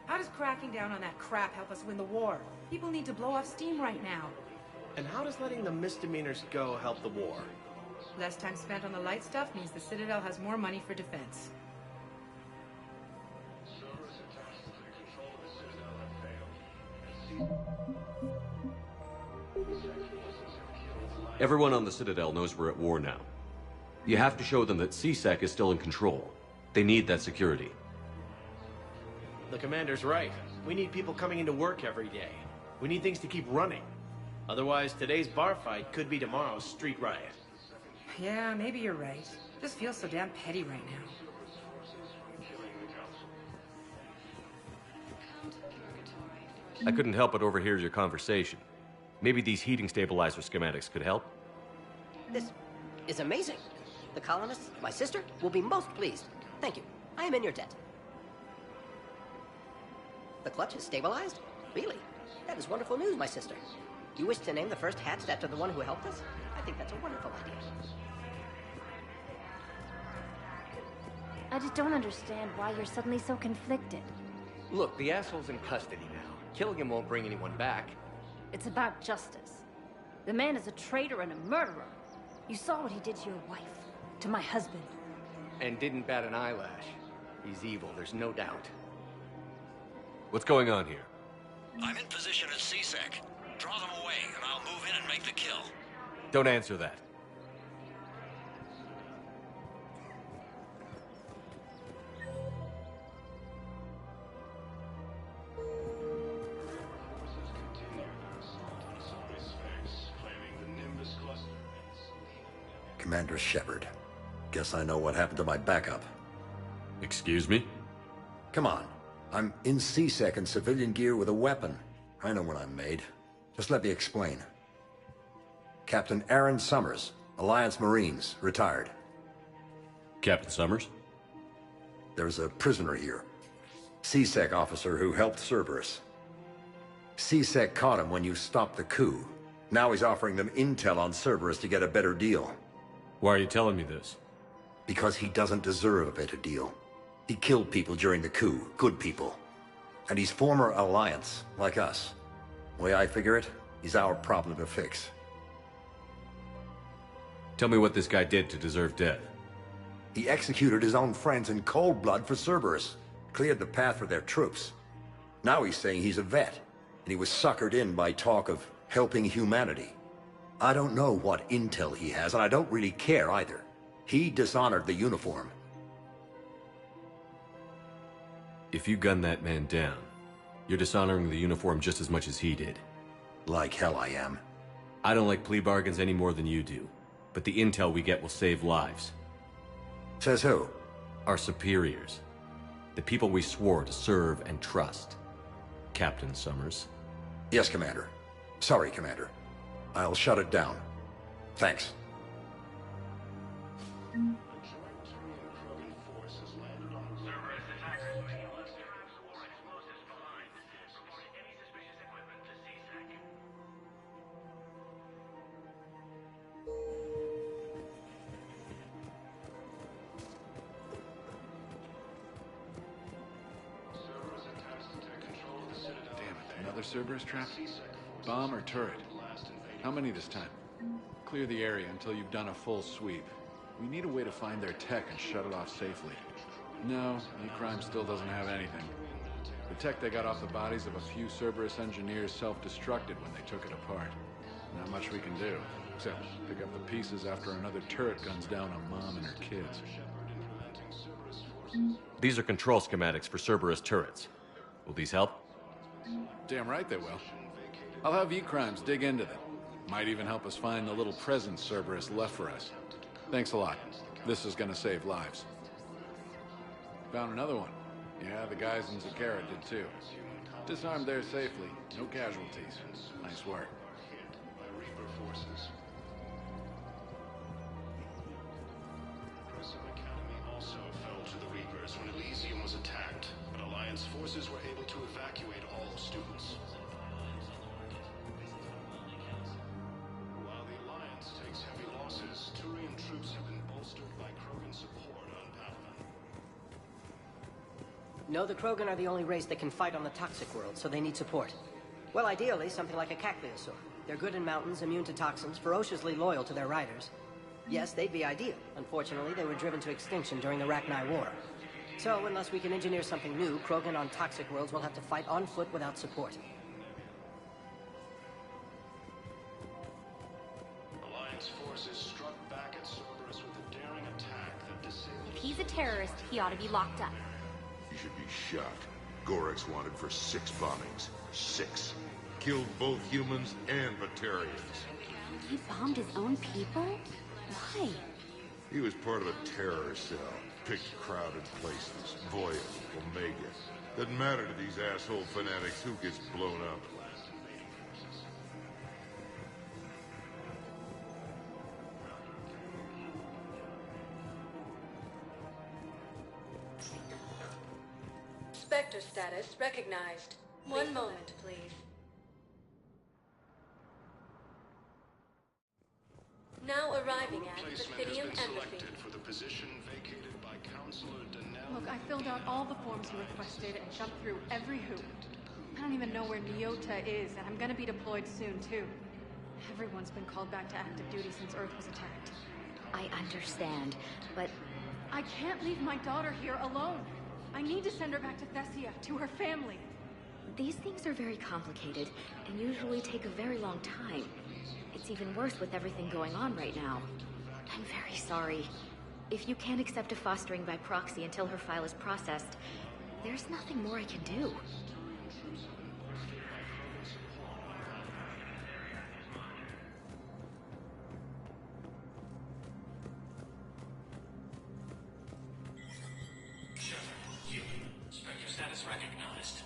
How does cracking down on that crap help us win the war? People need to blow off steam right now. And how does letting the misdemeanors go help the war? Less time spent on the light stuff means the Citadel has more money for defense. Everyone on the Citadel knows we're at war now. You have to show them that C-Sec is still in control. They need that security. The commander's right. We need people coming into work every day. We need things to keep running. Otherwise, today's bar fight could be tomorrow's street riot. Yeah, maybe you're right. Just feels so damn petty right now. I couldn't help but overhear your conversation. Maybe these heating stabilizer schematics could help? This is amazing. The colonists, my sister, will be most pleased. Thank you. I am in your debt. The clutch is stabilized? Really? That is wonderful news, my sister. Do you wish to name the first hatched after the one who helped us? I think that's a wonderful idea. I just don't understand why you're suddenly so conflicted. Look, the asshole's in custody now. Killing him won't bring anyone back. It's about justice. The man is a traitor and a murderer. You saw what he did to your wife, to my husband. And didn't bat an eyelash. He's evil, there's no doubt. What's going on here? I'm in position at C-Sec. Draw them away, and I'll move in and make the kill. Don't answer that. Commander Shepard. Guess I know what happened to my backup. Excuse me? Come on. I'm in C-Sec in civilian gear with a weapon. I know what I'm made. Just let me explain. Captain Aaron Summers, Alliance Marines, retired. Captain Summers? There's a prisoner here. C-Sec officer who helped Cerberus. C-Sec caught him when you stopped the coup. Now he's offering them intel on Cerberus to get a better deal. Why are you telling me this? Because he doesn't deserve a better deal. He killed people during the coup, good people. And he's former Alliance, like us. The way I figure it, he's our problem to fix. Tell me what this guy did to deserve death. He executed his own friends in cold blood for Cerberus. Cleared the path for their troops. Now he's saying he's a vet, and he was suckered in by talk of helping humanity. I don't know what intel he has, and I don't really care either. He dishonored the uniform. If you gun that man down, you're dishonoring the uniform just as much as he did. Like hell I am. I don't like plea bargains any more than you do, but the intel we get will save lives. Says who? Our superiors. The people we swore to serve and trust. Captain Summers. Yes, Commander. Sorry, Commander. I'll shut it down. Thanks. Another Cerberus trap? Bomb or turret? How many this time? Clear the area until you've done a full sweep. We need a way to find their tech and shut it off safely. No, E-Crime still doesn't have anything. The tech they got off the bodies of a few Cerberus engineers self-destructed when they took it apart. Not much we can do, except pick up the pieces after another turret guns down on Mom and her kids. These are control schematics for Cerberus turrets. Will these help? Damn right they will. I'll have E-Crimes dig into them. Might even help us find the little presents Cerberus left for us. Thanks a lot. This is gonna save lives. Found another one. Yeah, the guys in Zakara did too. Disarmed there safely. No casualties. Nice work. Prism Academy also fell to the Reapers when Elysium was attacked, but Alliance forces were able to evacuate all students. While the Alliance takes heavy losses, Turian troops have been bolstered by Krogan support on Palaven. No, the Krogan are the only race that can fight on the toxic world, so they need support. Well, ideally, something like a Cacliosaur. They're good in mountains, immune to toxins, ferociously loyal to their riders. Yes, they'd be ideal. Unfortunately, they were driven to extinction during the Rachni War. So, unless we can engineer something new, Krogan on toxic worlds will have to fight on foot without support. Alliance forces struck back at Cerberus with a daring attack that disabled... If he's a terrorist, he ought to be locked up. He should be shot. Gorex wanted for 6 bombings. 6. Killed both humans and Batarians. He bombed his own people? Why? He was part of a terror cell. Picked crowded places. Voya, Omega. Doesn't matter to these asshole fanatics who gets blown up. Spectre status recognized. One moment, please. Now arriving at the Fidium Embassy. For the position vacated by Counselor Denell. Look, I filled out all the forms you requested and jumped through every hoop. I don't even know where Nyota is, and I'm gonna be deployed soon, too. Everyone's been called back to active duty since Earth was attacked. I understand, but... I can't leave my daughter here alone. I need to send her back to Thessia, to her family. These things are very complicated, and usually take a very long time. It's even worse with everything going on right now. I'm very sorry. If you can't accept a fostering by proxy until her file is processed, there's nothing more I can do. recognized.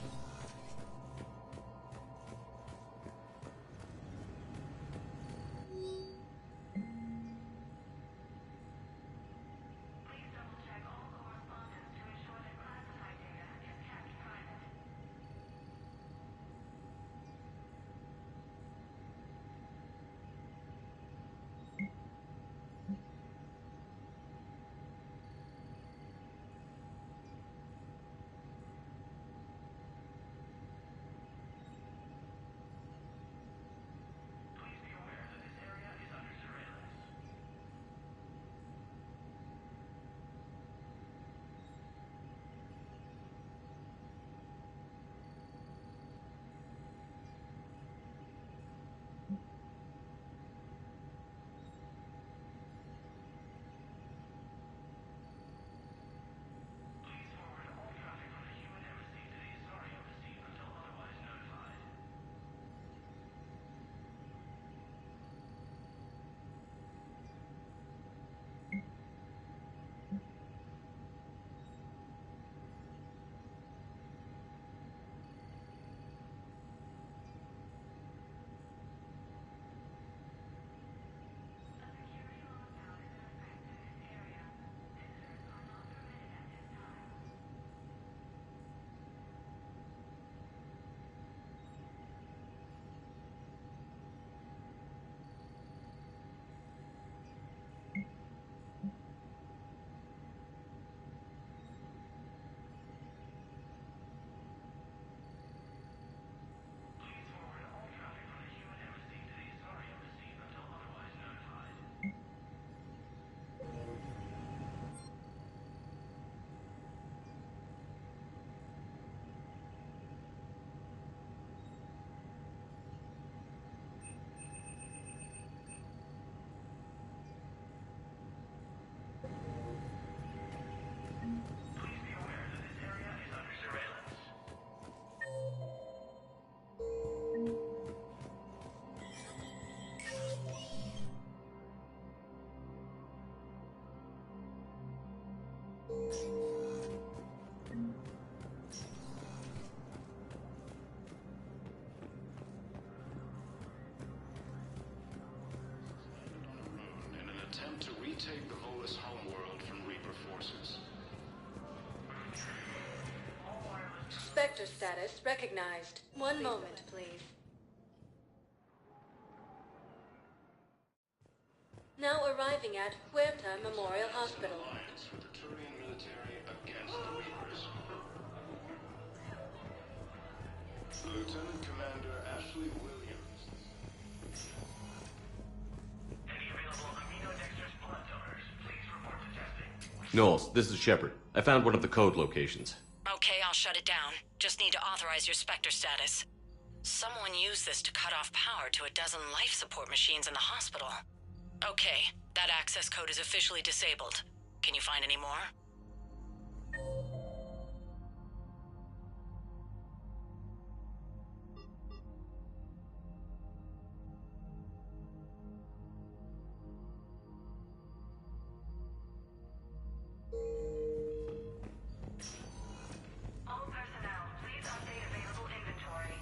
In an attempt to retake the Volus homeworld from Reaper forces. Spectre status recognized. One moment, please. Now arriving at Huerta Memorial Hospital. Alliance with the Turian military against the Reapers. Lieutenant Commander Ashley Williams. Any available aminodextrous blood donors, please report to testing. Knowles, this is Shepard. I found one of the code locations. Okay, I'll shut it down. Just need to authorize your Spectre status. Someone used this to cut off power to a dozen life support machines in the hospital. Okay, that access code is officially disabled. Can you find any more? All personnel, please update available inventory.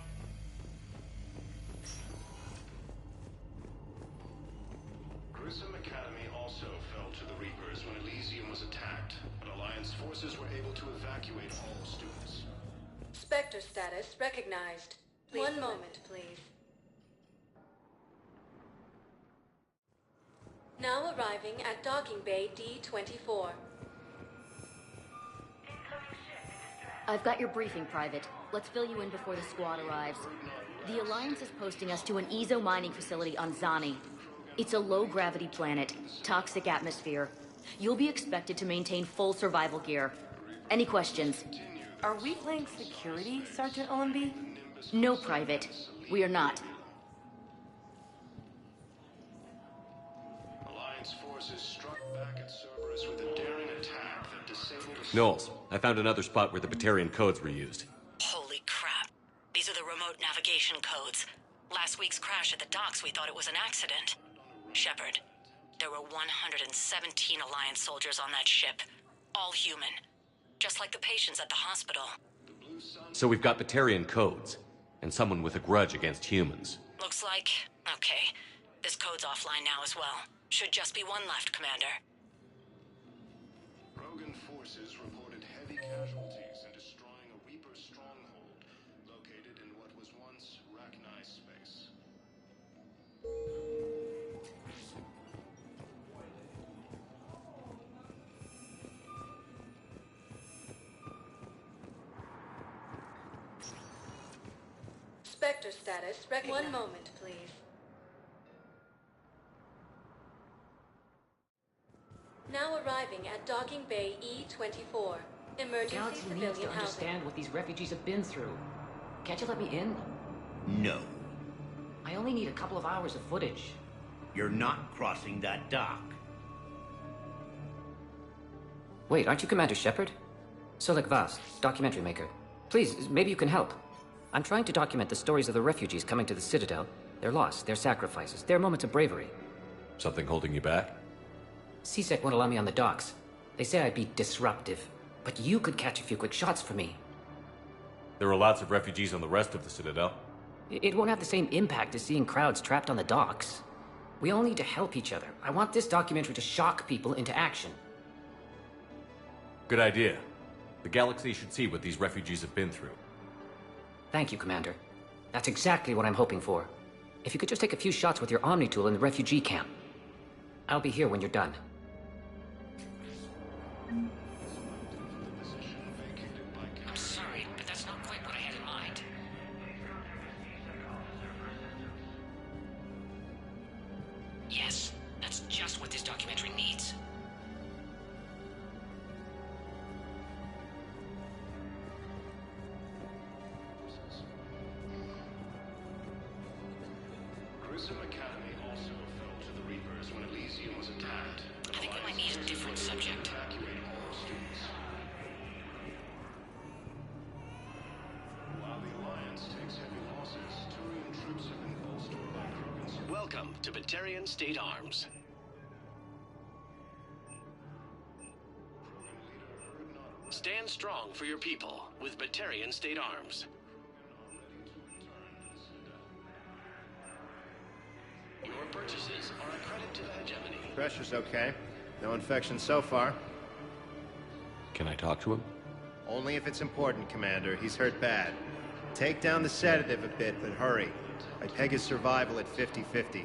Grissom Academy also fell to the Reapers when Elysium was attacked, but Alliance forces were able to evacuate all students. Spectre status recognized. One moment, please. Now arriving at Docking Bay D-24. I've got your briefing, Private. Let's fill you in before the squad arrives. The Alliance is posting us to an Ezo mining facility on Zani. It's a low-gravity planet, toxic atmosphere. You'll be expected to maintain full survival gear. Any questions? Are we playing security, Sergeant Allenby? No, Private. We are not. Alliance forces struck back at Cerberus with a daring attack that disabled a... Knowles, I found another spot where the Batarian codes were used. Holy crap. These are the remote navigation codes. Last week's crash at the docks, we thought it was an accident. Shepard, there were 117 Alliance soldiers on that ship. All human. Just like the patients at the hospital. So we've got Batarian codes, and someone with a grudge against humans. Looks like... okay. This code's offline now as well. Should just be one left, Commander. Krogan forces reported heavy casualties in destroying a Reaper stronghold located in what was once Rachni space. Spectre status recognized. One moment, please. Now arriving at Docking Bay E-24. Emergency Galaxy needs civilian to housing. understand what these refugees have been through. Can't you let me in? No. I only need a couple of hours of footage. You're not crossing that dock. Wait, aren't you Commander Shepard? Solek Vast, documentary maker. Please, maybe you can help. I'm trying to document the stories of the refugees coming to the Citadel. Their loss, their sacrifices, their moments of bravery. Something holding you back? CSEC won't allow me on the docks. They say I'd be disruptive. But you could catch a few quick shots for me. There are lots of refugees on the rest of the Citadel. It won't have the same impact as seeing crowds trapped on the docks. We all need to help each other. I want this documentary to shock people into action. Good idea. The galaxy should see what these refugees have been through. Thank you, Commander. That's exactly what I'm hoping for. If you could just take a few shots with your Omni tool in the refugee camp. I'll be here when you're done. I'm sorry, but that's not quite what I had in mind. Yes, that's just what this documentary needs. Grissom Academy also fell to the Reapers when Elysium was attacked. I think I might need a different subject. Evacuate all students. While the Alliance takes heavy losses, Turian troops have been bolstered by Krogan support. Welcome to Batarian State Arms. Stand strong for your people with Batarian State Arms. Your purchases are a credit to the hegemony. Pressure's okay. No infection so far. Can I talk to him? Only if it's important, Commander. He's hurt bad. Take down the sedative a bit, but hurry. I peg his survival at 50-50.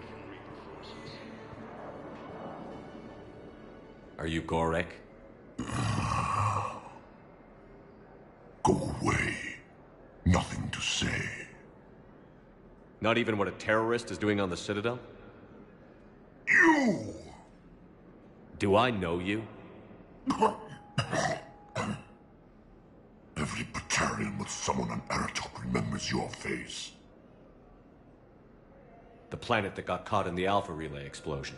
Are you Gorek? Go away. Nothing to say. Not even what a terrorist is doing on the Citadel? You! Do I know you? Every Batarian with someone on Aratok remembers your face. The planet that got caught in the Alpha Relay explosion.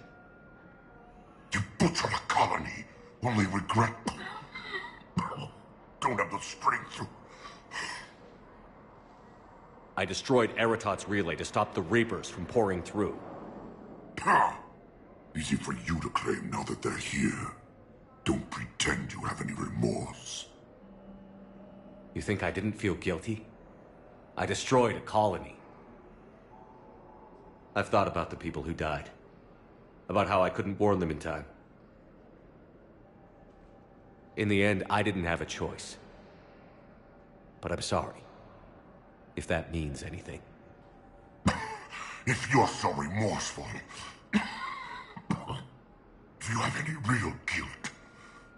You butchered a colony, only regret... Don't have the strength to... I destroyed Eratot's relay to stop the Reapers from pouring through. Easy for you to claim now that they're here. Don't pretend you have any remorse. You think I didn't feel guilty? I destroyed a colony. I've thought about the people who died. About how I couldn't warn them in time. In the end, I didn't have a choice. But I'm sorry. If that means anything. If you're so remorseful... if you have any real guilt,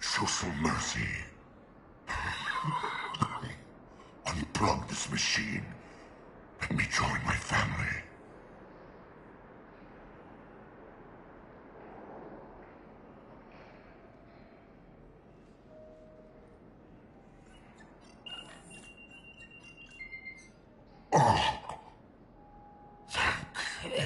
show some mercy. Unplug this machine. Let me join my family. Oh. Thank you.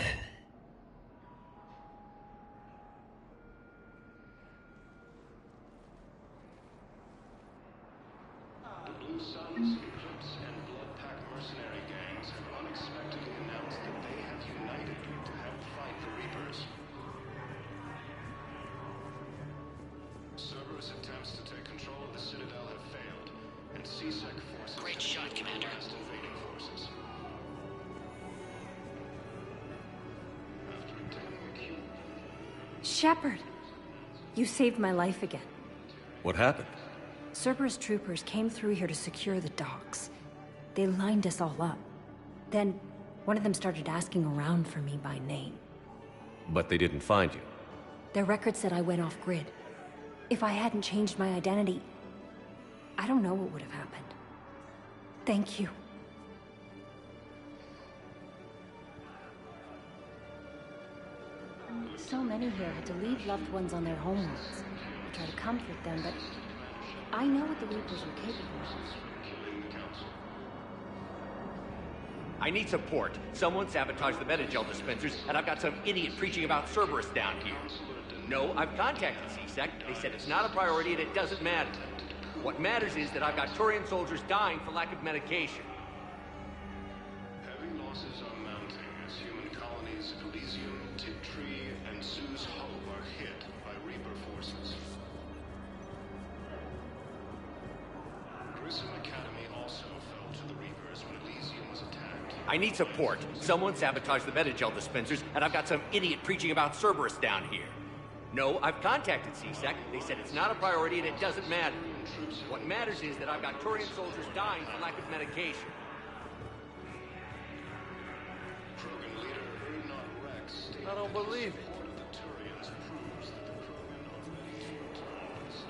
The Blue Suns, Eclipse, and Bloodpack mercenary gangs have unexpectedly announced that they have united to help fight the Reapers. Cerberus' attempts to take control of the Citadel have failed, and Great shot, Commander. Shepard! You saved my life again. What happened? Cerberus troopers came through here to secure the docks. They lined us all up. Then, one of them started asking around for me by name. But they didn't find you. Their record said I went off-grid. If I hadn't changed my identity, I don't know what would have happened. Thank you. So many here had to leave loved ones on their homeworlds. I try to comfort them, but I know what the Reapers are capable of. I need support. Someone sabotaged the Metagel dispensers, and I've got some idiot preaching about Cerberus down here. No, I've contacted CSEC. They said it's not a priority and it doesn't matter. What matters is that I've got Turian soldiers dying for lack of medication. Heavy losses are mounting as human colonies of Elysium, Tiptree, and Zeus Hope are hit by Reaper forces. Grissom Academy also fell to the Reapers when Elysium was attacked. I need support. Someone sabotaged the Metagel dispensers, and I've got some idiot preaching about Cerberus down here. No, I've contacted CSEC. They said it's not a priority and it doesn't matter. What matters is that I've got Turian soldiers dying for lack of medication. Krogan leader Ernod Rex stated I don't believe it. Report of the Turians proves that the Krogan are ready for terrorist.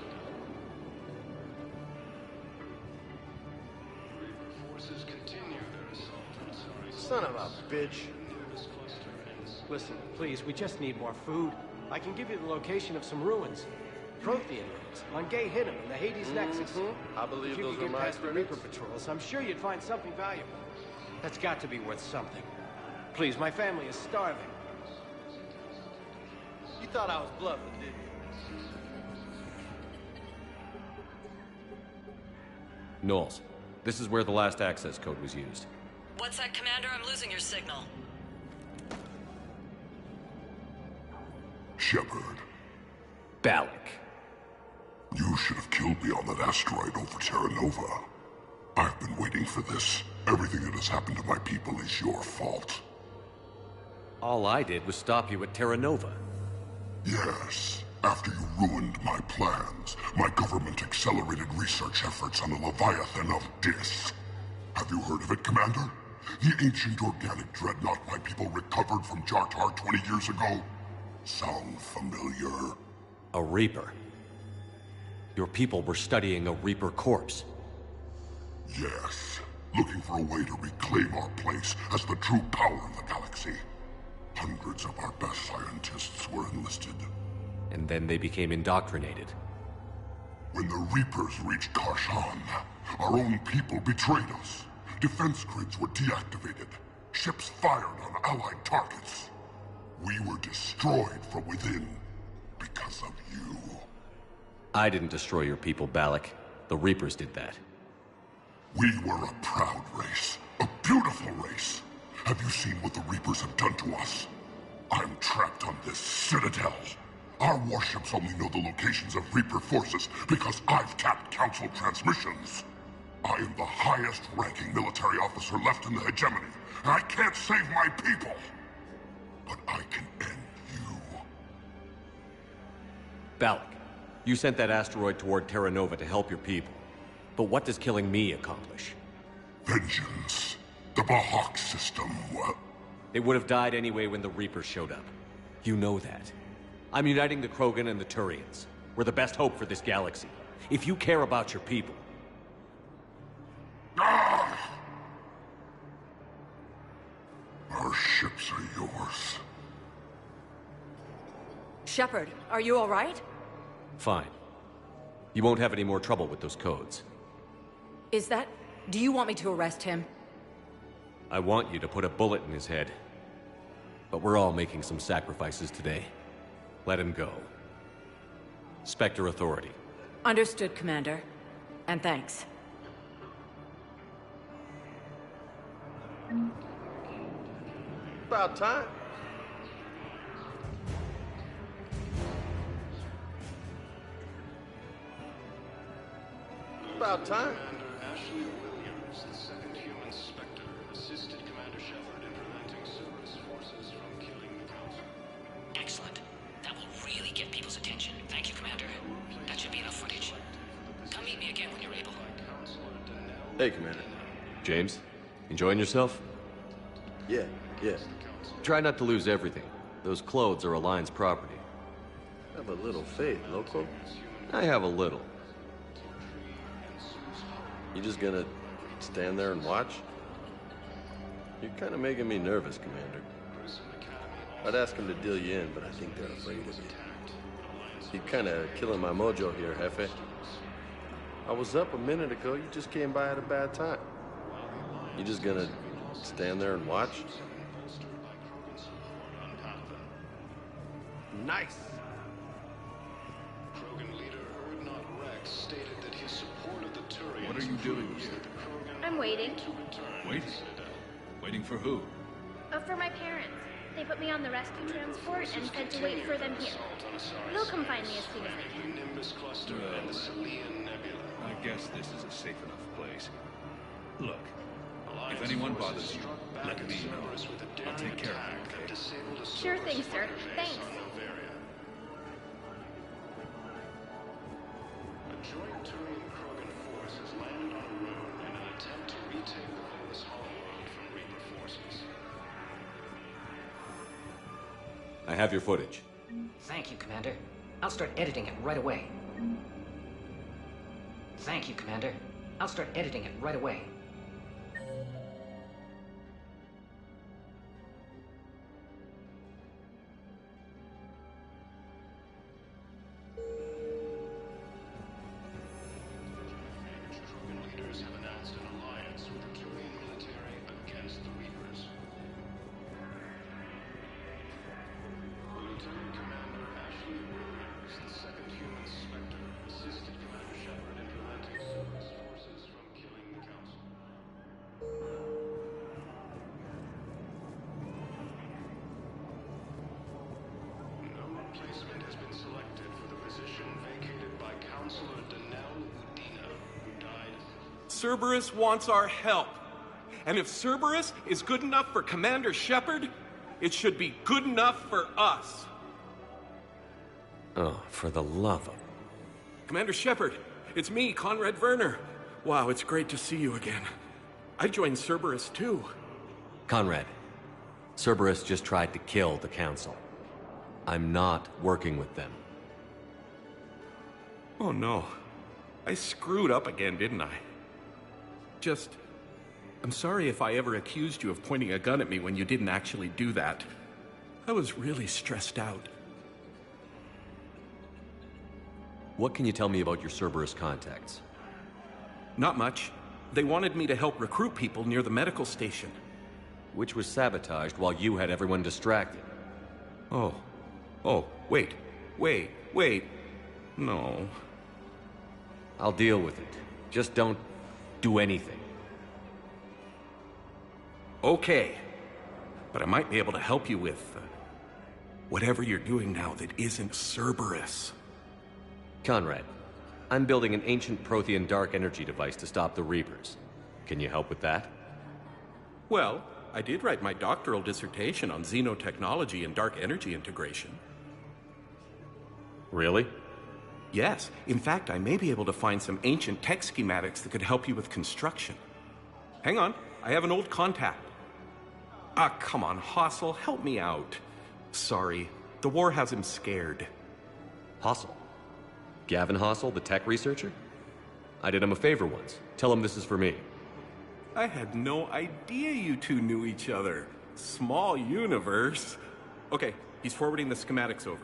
Reaper forces continue their assault on Asari. Son of a bitch. This cluster ends. Listen, please, we just need more food. I can give you the location of some ruins. Prothean ruins, on Gay Hinnom in the Hades Nexus. I believe if you those could are get my past the Reaper patrols, I'm sure you'd find something valuable. That's got to be worth something. Please, my family is starving. You thought I was bluffing, didn't you? Knowles, this is where the last access code was used. What's that, Commander? I'm losing your signal. Shepard. Balak. You should have killed me on that asteroid over Terra Nova. I've been waiting for this. Everything that has happened to my people is your fault. All I did was stop you at Terra Nova. Yes. After you ruined my plans, my government accelerated research efforts on the Leviathan of Dis. Have you heard of it, Commander? The ancient organic dreadnought my people recovered from Jartar 20 years ago? Sound familiar? A Reaper. Your people were studying a Reaper corpse. Yes. Looking for a way to reclaim our place as the true power of the galaxy. Hundreds of our best scientists were enlisted. And then they became indoctrinated. When the Reapers reached Karshan, our own people betrayed us. Defense grids were deactivated. Ships fired on Allied targets. We were destroyed from within because of you. I didn't destroy your people, Balak. The Reapers did that. We were a proud race. A beautiful race. Have you seen what the Reapers have done to us? I'm trapped on this citadel. Our warships only know the locations of Reaper forces because I've tapped Council transmissions. I am the highest-ranking military officer left in the hegemony, and I can't save my people. But I can end you. Balak, you sent that asteroid toward Terra Nova to help your people. But what does killing me accomplish? Vengeance. The Bahak system, well... They would have died anyway when the Reapers showed up. You know that. I'm uniting the Krogan and the Turians. We're the best hope for this galaxy. If you care about your people... Ah! Our ships are yours. Shepard, are you all right? Fine. You won't have any more trouble with those codes. Is that... Do you want me to arrest him? I want you to put a bullet in his head. But we're all making some sacrifices today. Let him go. Spectre Authority. Understood, Commander. And thanks. About time. About time. Ashley Williams, the second human Spectre, assisted Commander Shepard in preventing Cerberus forces from killing the Council. Excellent. That will really get people's attention. Thank you, Commander. That should be enough footage. Come meet me again when you're able. Hey, Commander. James, enjoying yourself? Yeah. Try not to lose everything. Those clothes are Alliance property. Have a little faith, loco. I have a little. You just gonna stand there and watch? You're kind of making me nervous, Commander. I'd ask him to deal you in, but I think they're afraid of you. You're kind of killing my mojo here, Jefe. I was up a minute ago. You just came by at a bad time. You just gonna stand there and watch? Nice. Krogan leader Urdnot Rex stated that his support of the Turians. What are you doing here? I'm waiting. Waiting? Waiting for who? For my parents. They put me on the rescue transport and said to wait for them here. They'll come find me as soon as they can. Nimbus cluster and the Salian Nebula. I guess this is a safe enough place. Look, if anyone bothers you, let me know. I'll take care of them, okay? Sure thing, sir. Thanks. A joint Turian-Krogan force has landed on Rune in an attempt to retake the Volus Hollowworld from Reaper forces. I have your footage. Thank you, Commander. I'll start editing it right away. Thank you, Commander. I'll start editing it right away. Leaders have announced an alliance with the Turian military against the Reapers. Lieutenant Commander Ashley Williams, the second human Spectre, assisted Commander Shepard in preventing Cerberus forces from killing the Council. No replacement has been selected for the position vacated by Counselor Danelle Udina, who died. Cerberus wants our help. And if Cerberus is good enough for Commander Shepard, it should be good enough for us. Oh, for the love of... Commander Shepard, it's me, Conrad Werner. Wow, it's great to see you again. I joined Cerberus too. Conrad, Cerberus just tried to kill the Council. I'm not working with them. Oh no. I screwed up again, didn't I? I'm sorry if I ever accused you of pointing a gun at me when you didn't actually do that. I was really stressed out. What can you tell me about your Cerberus contacts? Not much. They wanted me to help recruit people near the medical station. Which was sabotaged while you had everyone distracted. Oh, wait. No. I'll deal with it. Just don't do anything. Okay. But I might be able to help you with whatever you're doing now that isn't Cerberus. Conrad, I'm building an ancient Prothean dark energy device to stop the Reapers. Can you help with that? Well, I did write my doctoral dissertation on xenotechnology and dark energy integration. Really? Yes. In fact, I may be able to find some ancient tech schematics that could help you with construction. Hang on. I have an old contact. Ah, come on, Hossel, help me out. Sorry. The war has him scared. Hossel? Gavin Hossel, the tech researcher? I did him a favor once. Tell him this is for me. I had no idea you two knew each other. Small universe. Okay, he's forwarding the schematics over.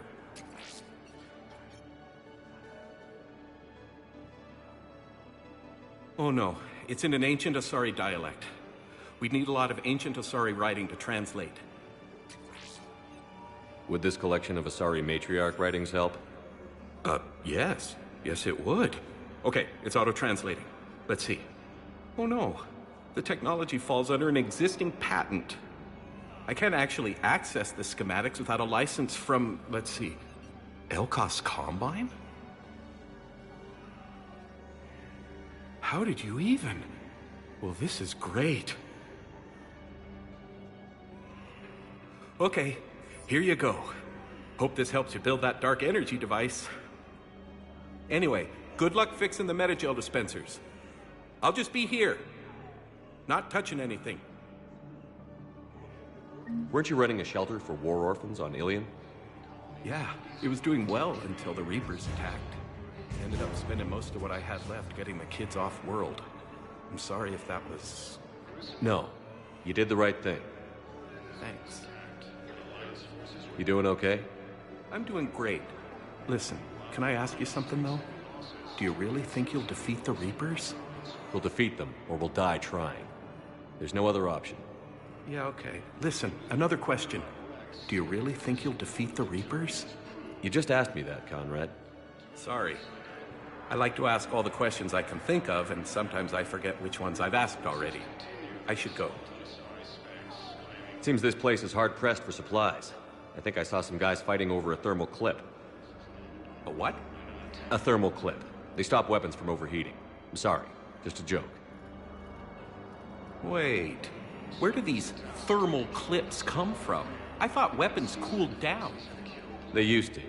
Oh no, it's in an ancient Asari dialect. We'd need a lot of ancient Asari writing to translate. Would this collection of Asari matriarch writings help? Yes. Yes, it would. Okay, it's auto-translating. Let's see. Oh no, the technology falls under an existing patent. I can't actually access the schematics without a license from, let's see, Elkos Combine? How did you even? Well, this is great. Okay, here you go. Hope this helps you build that dark energy device. Anyway, good luck fixing the Metagel dispensers. I'll just be here. Not touching anything. Weren't you running a shelter for war orphans on Ilion? Yeah, it was doing well until the Reapers attacked. Ended up spending most of what I had left getting the kids off-world. I'm sorry if that was... No, you did the right thing. Thanks. You doing okay? I'm doing great. Listen, can I ask you something, though? Do you really think you'll defeat the Reapers? We'll defeat them, or we'll die trying. There's no other option. Yeah, okay. Listen, another question. Do you really think you'll defeat the Reapers? You just asked me that, Conrad. Sorry. I like to ask all the questions I can think of, and sometimes I forget which ones I've asked already. I should go. Seems this place is hard-pressed for supplies. I think I saw some guys fighting over a thermal clip. A what? A thermal clip. They stop weapons from overheating. I'm sorry. Just a joke. Wait. Where do these thermal clips come from? I thought weapons cooled down. They used to.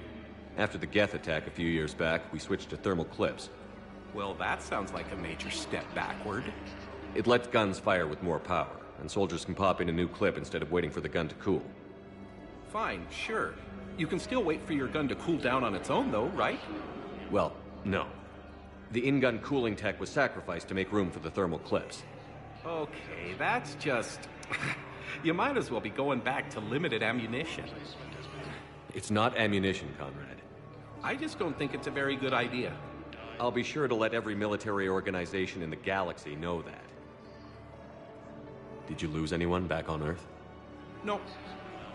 After the Geth attack a few years back, we switched to thermal clips. Well, that sounds like a major step backward. It lets guns fire with more power, and soldiers can pop in a new clip instead of waiting for the gun to cool. Fine, sure. You can still wait for your gun to cool down on its own, though, right? Well, no. The in-gun cooling tech was sacrificed to make room for the thermal clips. Okay, that's just... You might as well be going back to limited ammunition. It's not ammunition, Conrad. I just don't think it's a very good idea. I'll be sure to let every military organization in the galaxy know that. Did you lose anyone back on Earth? No.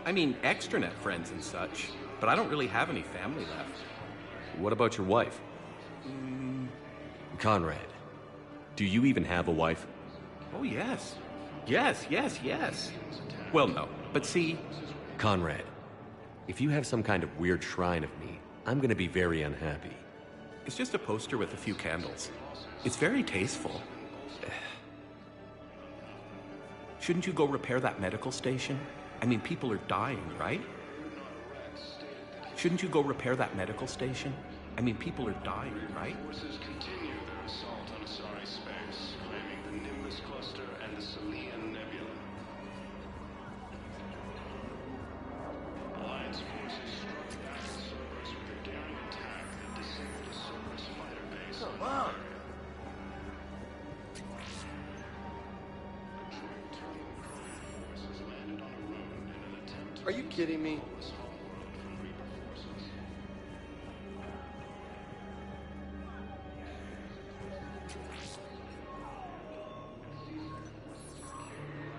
I mean, extranet friends and such, but I don't really have any family left. What about your wife? Conrad, do you even have a wife? Oh, yes. Yes. Well, no, but see... Conrad, if you have some kind of weird shrine of me, I'm gonna be very unhappy. It's just a poster with a few candles. It's very tasteful. Shouldn't you go repair that medical station? I mean, people are dying, right? Shouldn't you go repair that medical station? I mean, people are dying, right? Forces continue their assault on Asari space, claiming the Nimbus cluster and the Salian Nebula. Alliance forces struck back at Cerberus with a daring attack that disabled a Cerberus fighter base. Come on! Are you kidding me?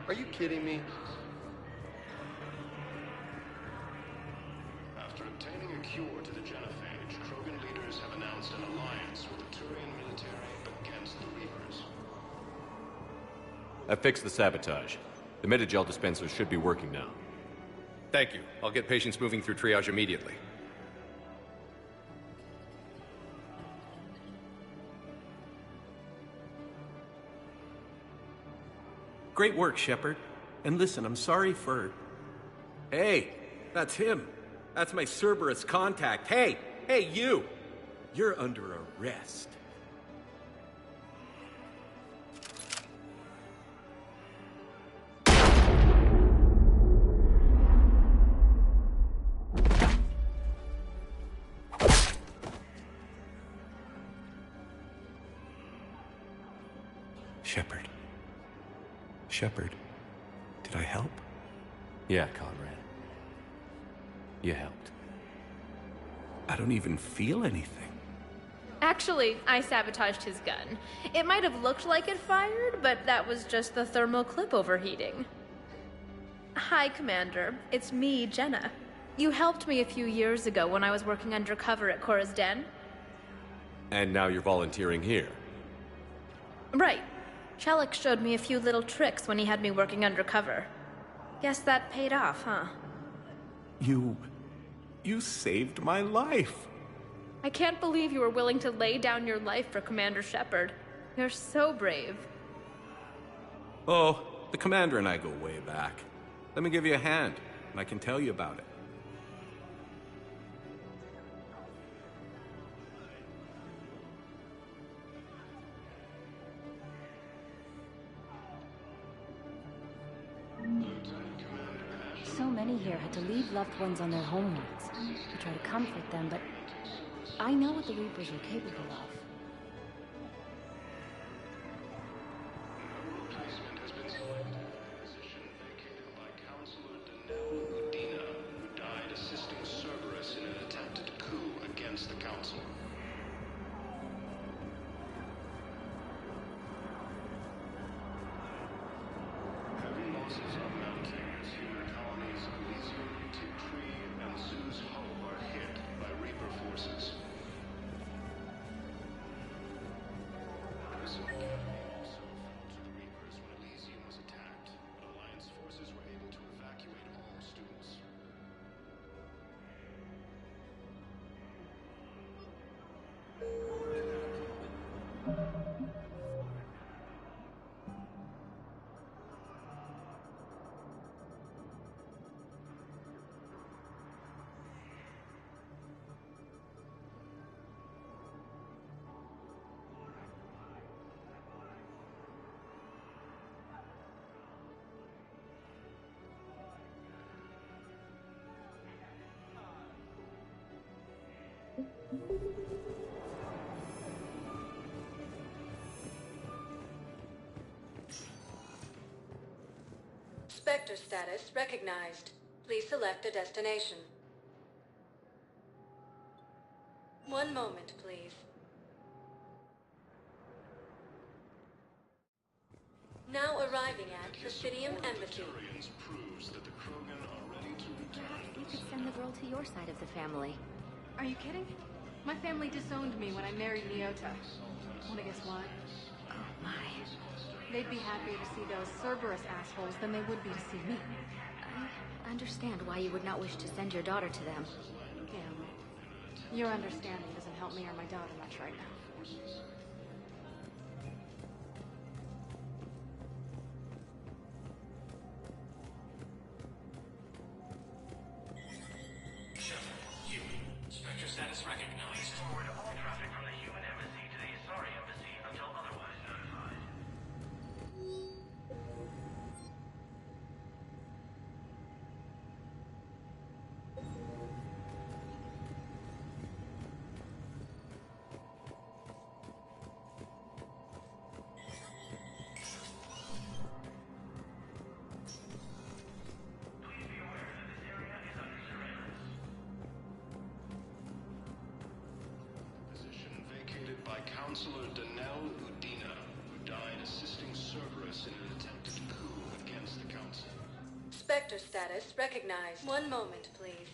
Are you kidding me? After obtaining a cure to the genophage, Krogan leaders have announced an alliance with the Turian military against the Reapers. I fixed the sabotage. The Metagel dispensers should be working now. Thank you. I'll get patients moving through triage immediately. Great work, Shepard. And listen, I'm sorry for... Hey, that's him. That's my Cerberus contact. Hey, you! You're under arrest. Shepard, did I help? Yeah, Conrad. You helped. I don't even feel anything. Actually, I sabotaged his gun. It might have looked like it fired, but that was just the thermal clip overheating. Hi, Commander. It's me, Jenna. You helped me a few years ago when I was working undercover at Cora's Den. And now you're volunteering here. Right. Shellick showed me a few little tricks when he had me working undercover. Guess that paid off, huh? You saved my life. I can't believe you were willing to lay down your life for Commander Shepard. You're so brave. Oh, the Commander and I go way back. Let me give you a hand, and I can tell you about it. So many here had to leave loved ones on their homeworlds. We try to comfort them, but I know what the Reapers are capable of. Spectre status recognized. Please select a destination. One moment, please. Now arriving at Presidium Embassy. Perhaps you could send the girl to your side of the family. Are you kidding? My family disowned me when I married Nyota. Wanna guess why? Oh my. They'd be happier to see those Cerberus assholes than they would be to see me. I understand why you would not wish to send your daughter to them. Yeah. Your understanding doesn't help me or my daughter much right now. Spectre status recognized. Forward all traffic from the human embassy to the Asari embassy until otherwise notified. Counselor Danelle Udina, who died assisting Cerberus in an attempted coup against the Council. Spectre status recognized. One moment, please.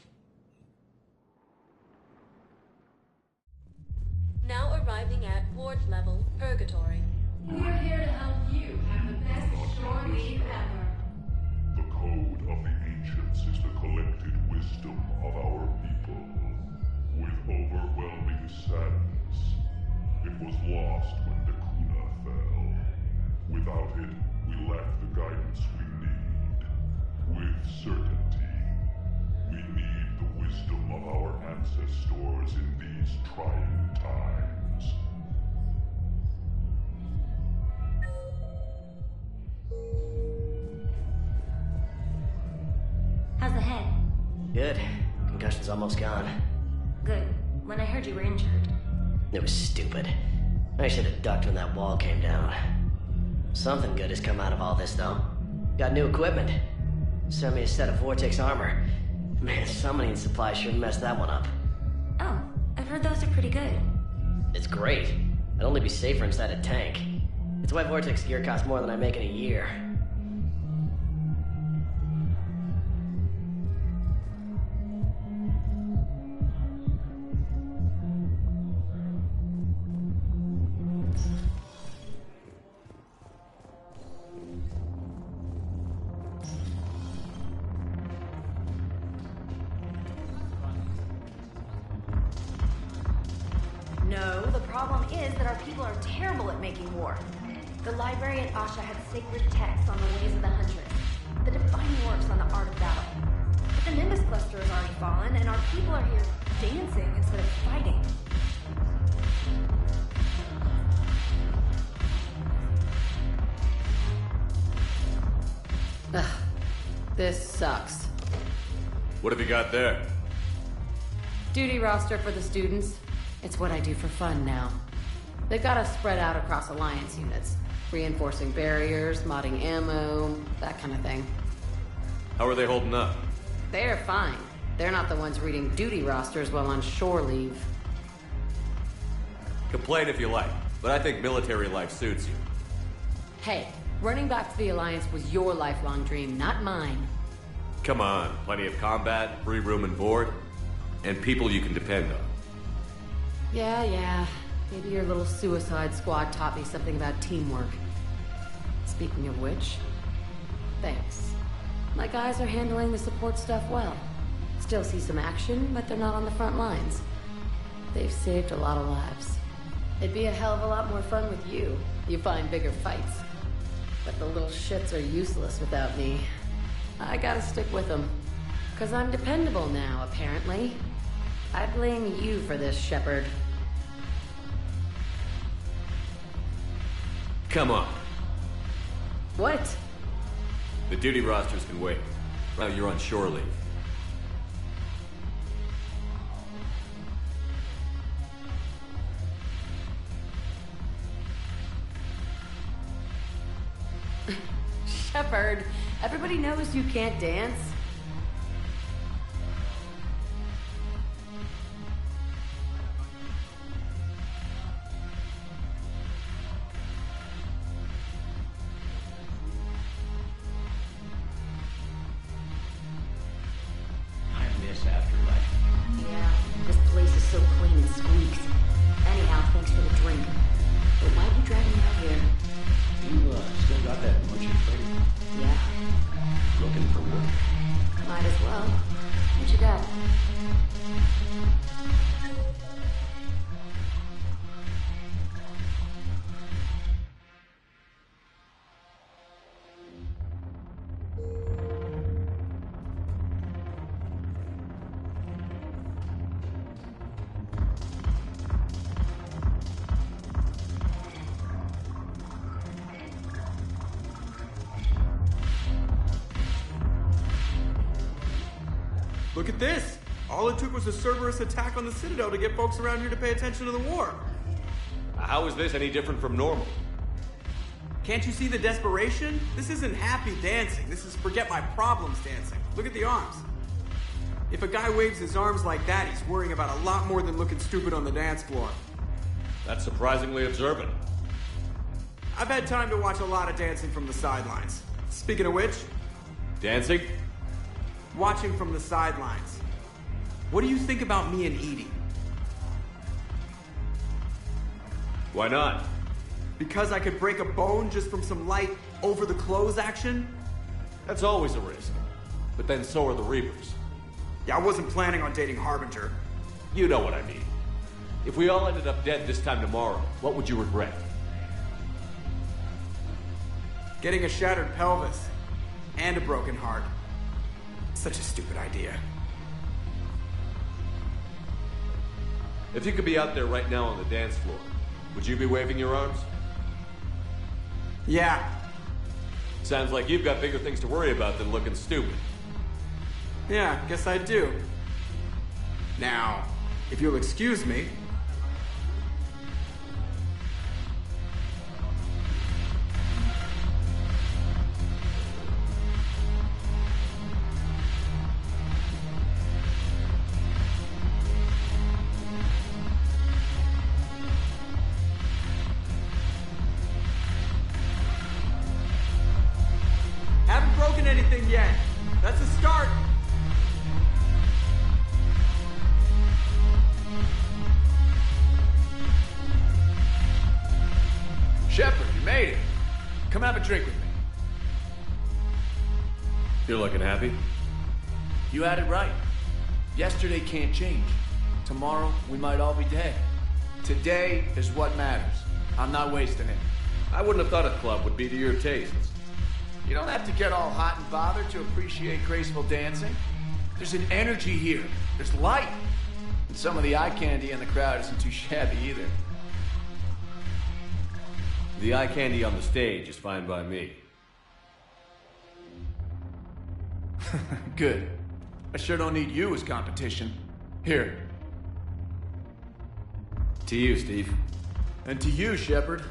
Now arriving at Ward's level, Purgatory. We're here to help you have the best shore leave ever. The code of the ancients is the collected wisdom of our people. With overwhelming sadness, it was lost when Dakuna fell. Without it, we lack the guidance we need. With certainty, we need the wisdom of our ancestors in these trying times. How's the head? Good. Concussion's almost gone. Good. When I heard you were injured. It was stupid. I should have ducked when that wall came down. Something good has come out of all this, though. Got new equipment. Sent me a set of Vortex armor. Man, summoning supply sure messed that one up. Oh, I've heard those are pretty good. It's great. I'd only be safer inside a tank. It's why Vortex gear costs more than I make in a year. No, the problem is that our people are terrible at making war. The library at Asha had sacred texts on the ways of the Huntress, the defining works on the art of battle. But the Nimbus cluster has already fallen, and our people are here dancing instead of fighting. Ugh, this sucks. What have you got there? Duty roster for the students. It's what I do for fun now. They've got us spread out across Alliance units. Reinforcing barriers, modding ammo, that kind of thing. How are they holding up? They're fine. They're not the ones reading duty rosters while on shore leave. Complain if you like, but I think military life suits you. Hey, running back to the Alliance was your lifelong dream, not mine. Come on, plenty of combat, free room and board, and people you can depend on. Yeah. Maybe your little suicide squad taught me something about teamwork. Speaking of which, thanks. My guys are handling the support stuff well. Still see some action, but they're not on the front lines. They've saved a lot of lives. It'd be a hell of a lot more fun with you. You find bigger fights. But the little shits are useless without me. I gotta stick with them. 'Cause I'm dependable now, apparently. I blame you for this, Shepard. Come on. What? The duty rosters can wait. Now you're on shore leave. Shepard, everybody knows you can't dance. Yeah, this place is so clean and squeaks. Anyhow, thanks for the drink. But why'd you drag me out here? You, still got that motion training? Yeah, Looking for work? might as well. What you got? Look at this! All it took was a Cerberus attack on the Citadel to get folks around here to pay attention to the war. How is this any different from normal? Can't you see the desperation? This isn't happy dancing. This is forget my problems dancing. Look at the arms. If a guy waves his arms like that, he's worrying about a lot more than looking stupid on the dance floor. That's surprisingly observant. I've had time to watch a lot of dancing from the sidelines. Speaking of which... Dancing? Watching from the sidelines. What do you think about me and Edie? Why not? Because I could break a bone just from some light over-the-clothes action? That's always a risk. But then so are the Reapers. Yeah, I wasn't planning on dating Harbinger. You know what I mean. If we all ended up dead this time tomorrow, what would you regret? Getting a shattered pelvis. And a broken heart. Such a stupid idea. If you could be out there right now on the dance floor, would you be waving your arms? Yeah. Sounds like you've got bigger things to worry about than looking stupid. Yeah, guess I do. Now, if you'll excuse me... Haven't broken anything yet. That's a start. Shepard, you made it. Come have a drink with me. You're looking happy? You had it right. Yesterday can't change. Tomorrow, we might all be dead. Today is what matters. I'm not wasting it. I wouldn't have thought a club would be to your taste. You don't have to get all hot and bothered to appreciate graceful dancing. There's an energy here. There's light. And some of the eye candy in the crowd isn't too shabby either. The eye candy on the stage is fine by me. Good. I sure don't need you as competition. Here. To you, Steve. And to you, Shepard.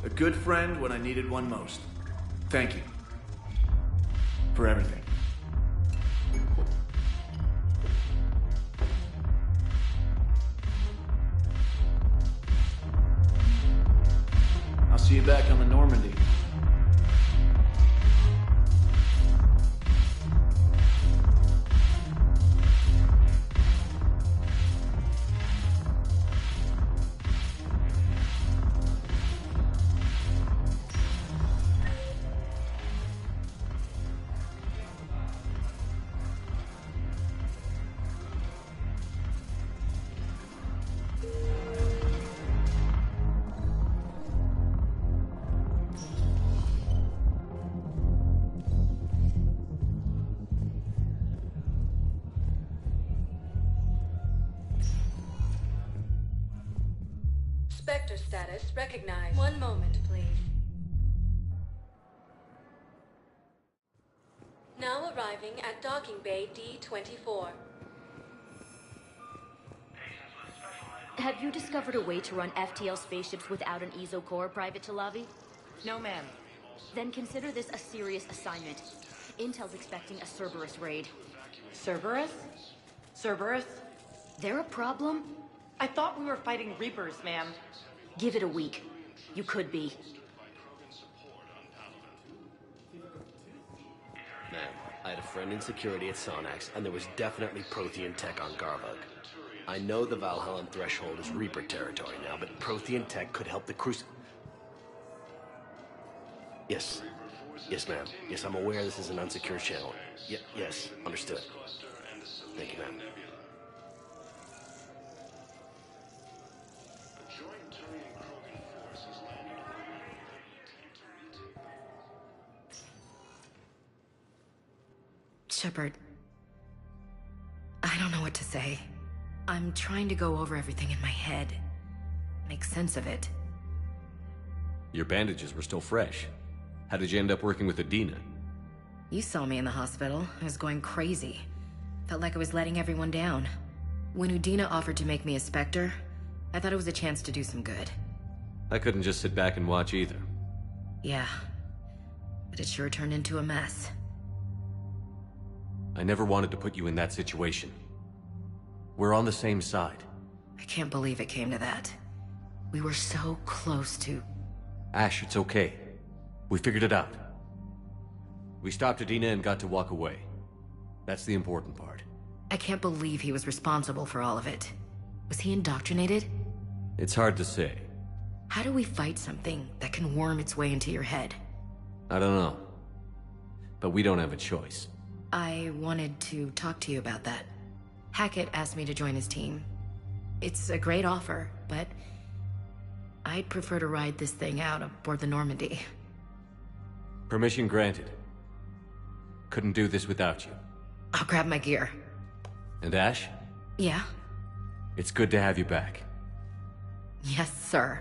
A good friend when I needed one most. Thank you. For everything. I'll see you back on the Normandy. Spectre status recognized. One moment, please. Now arriving at docking bay D-24. Have you discovered a way to run FTL spaceships without an ESO core, Private Chalavi? No, ma'am. Then consider this a serious assignment. Intel's expecting a Cerberus raid. Cerberus? Cerberus? They're a problem? I thought we were fighting Reapers, ma'am. Give it a week. You could be. Ma'am, I had a friend in security at Sonax, and there was definitely Prothean tech on Garvug. I know the Valhallan threshold is Reaper territory now, but Prothean tech could help the Yes. Yes, ma'am. Yes, I'm aware this is an unsecured channel. Yes, understood. Thank you, ma'am. Shepard, I don't know what to say. I'm trying to go over everything in my head. Make sense of it. Your bandages were still fresh. How did you end up working with Adina? You saw me in the hospital. I was going crazy. Felt like I was letting everyone down. When Udina offered to make me a Spectre, I thought it was a chance to do some good. I couldn't just sit back and watch either. Yeah. But it sure turned into a mess. I never wanted to put you in that situation. We're on the same side. I can't believe it came to that. We were so close to... Ash, it's okay. We figured it out. We stopped Adina and got to walk away. That's the important part. I can't believe he was responsible for all of it. Was he indoctrinated? It's hard to say. How do we fight something that can worm its way into your head? I don't know. But we don't have a choice. I wanted to talk to you about that. Hackett asked me to join his team. It's a great offer, but I'd prefer to ride this thing out aboard the Normandy. Permission granted. Couldn't do this without you. I'll grab my gear. And Ash? Yeah? It's good to have you back. Yes, sir.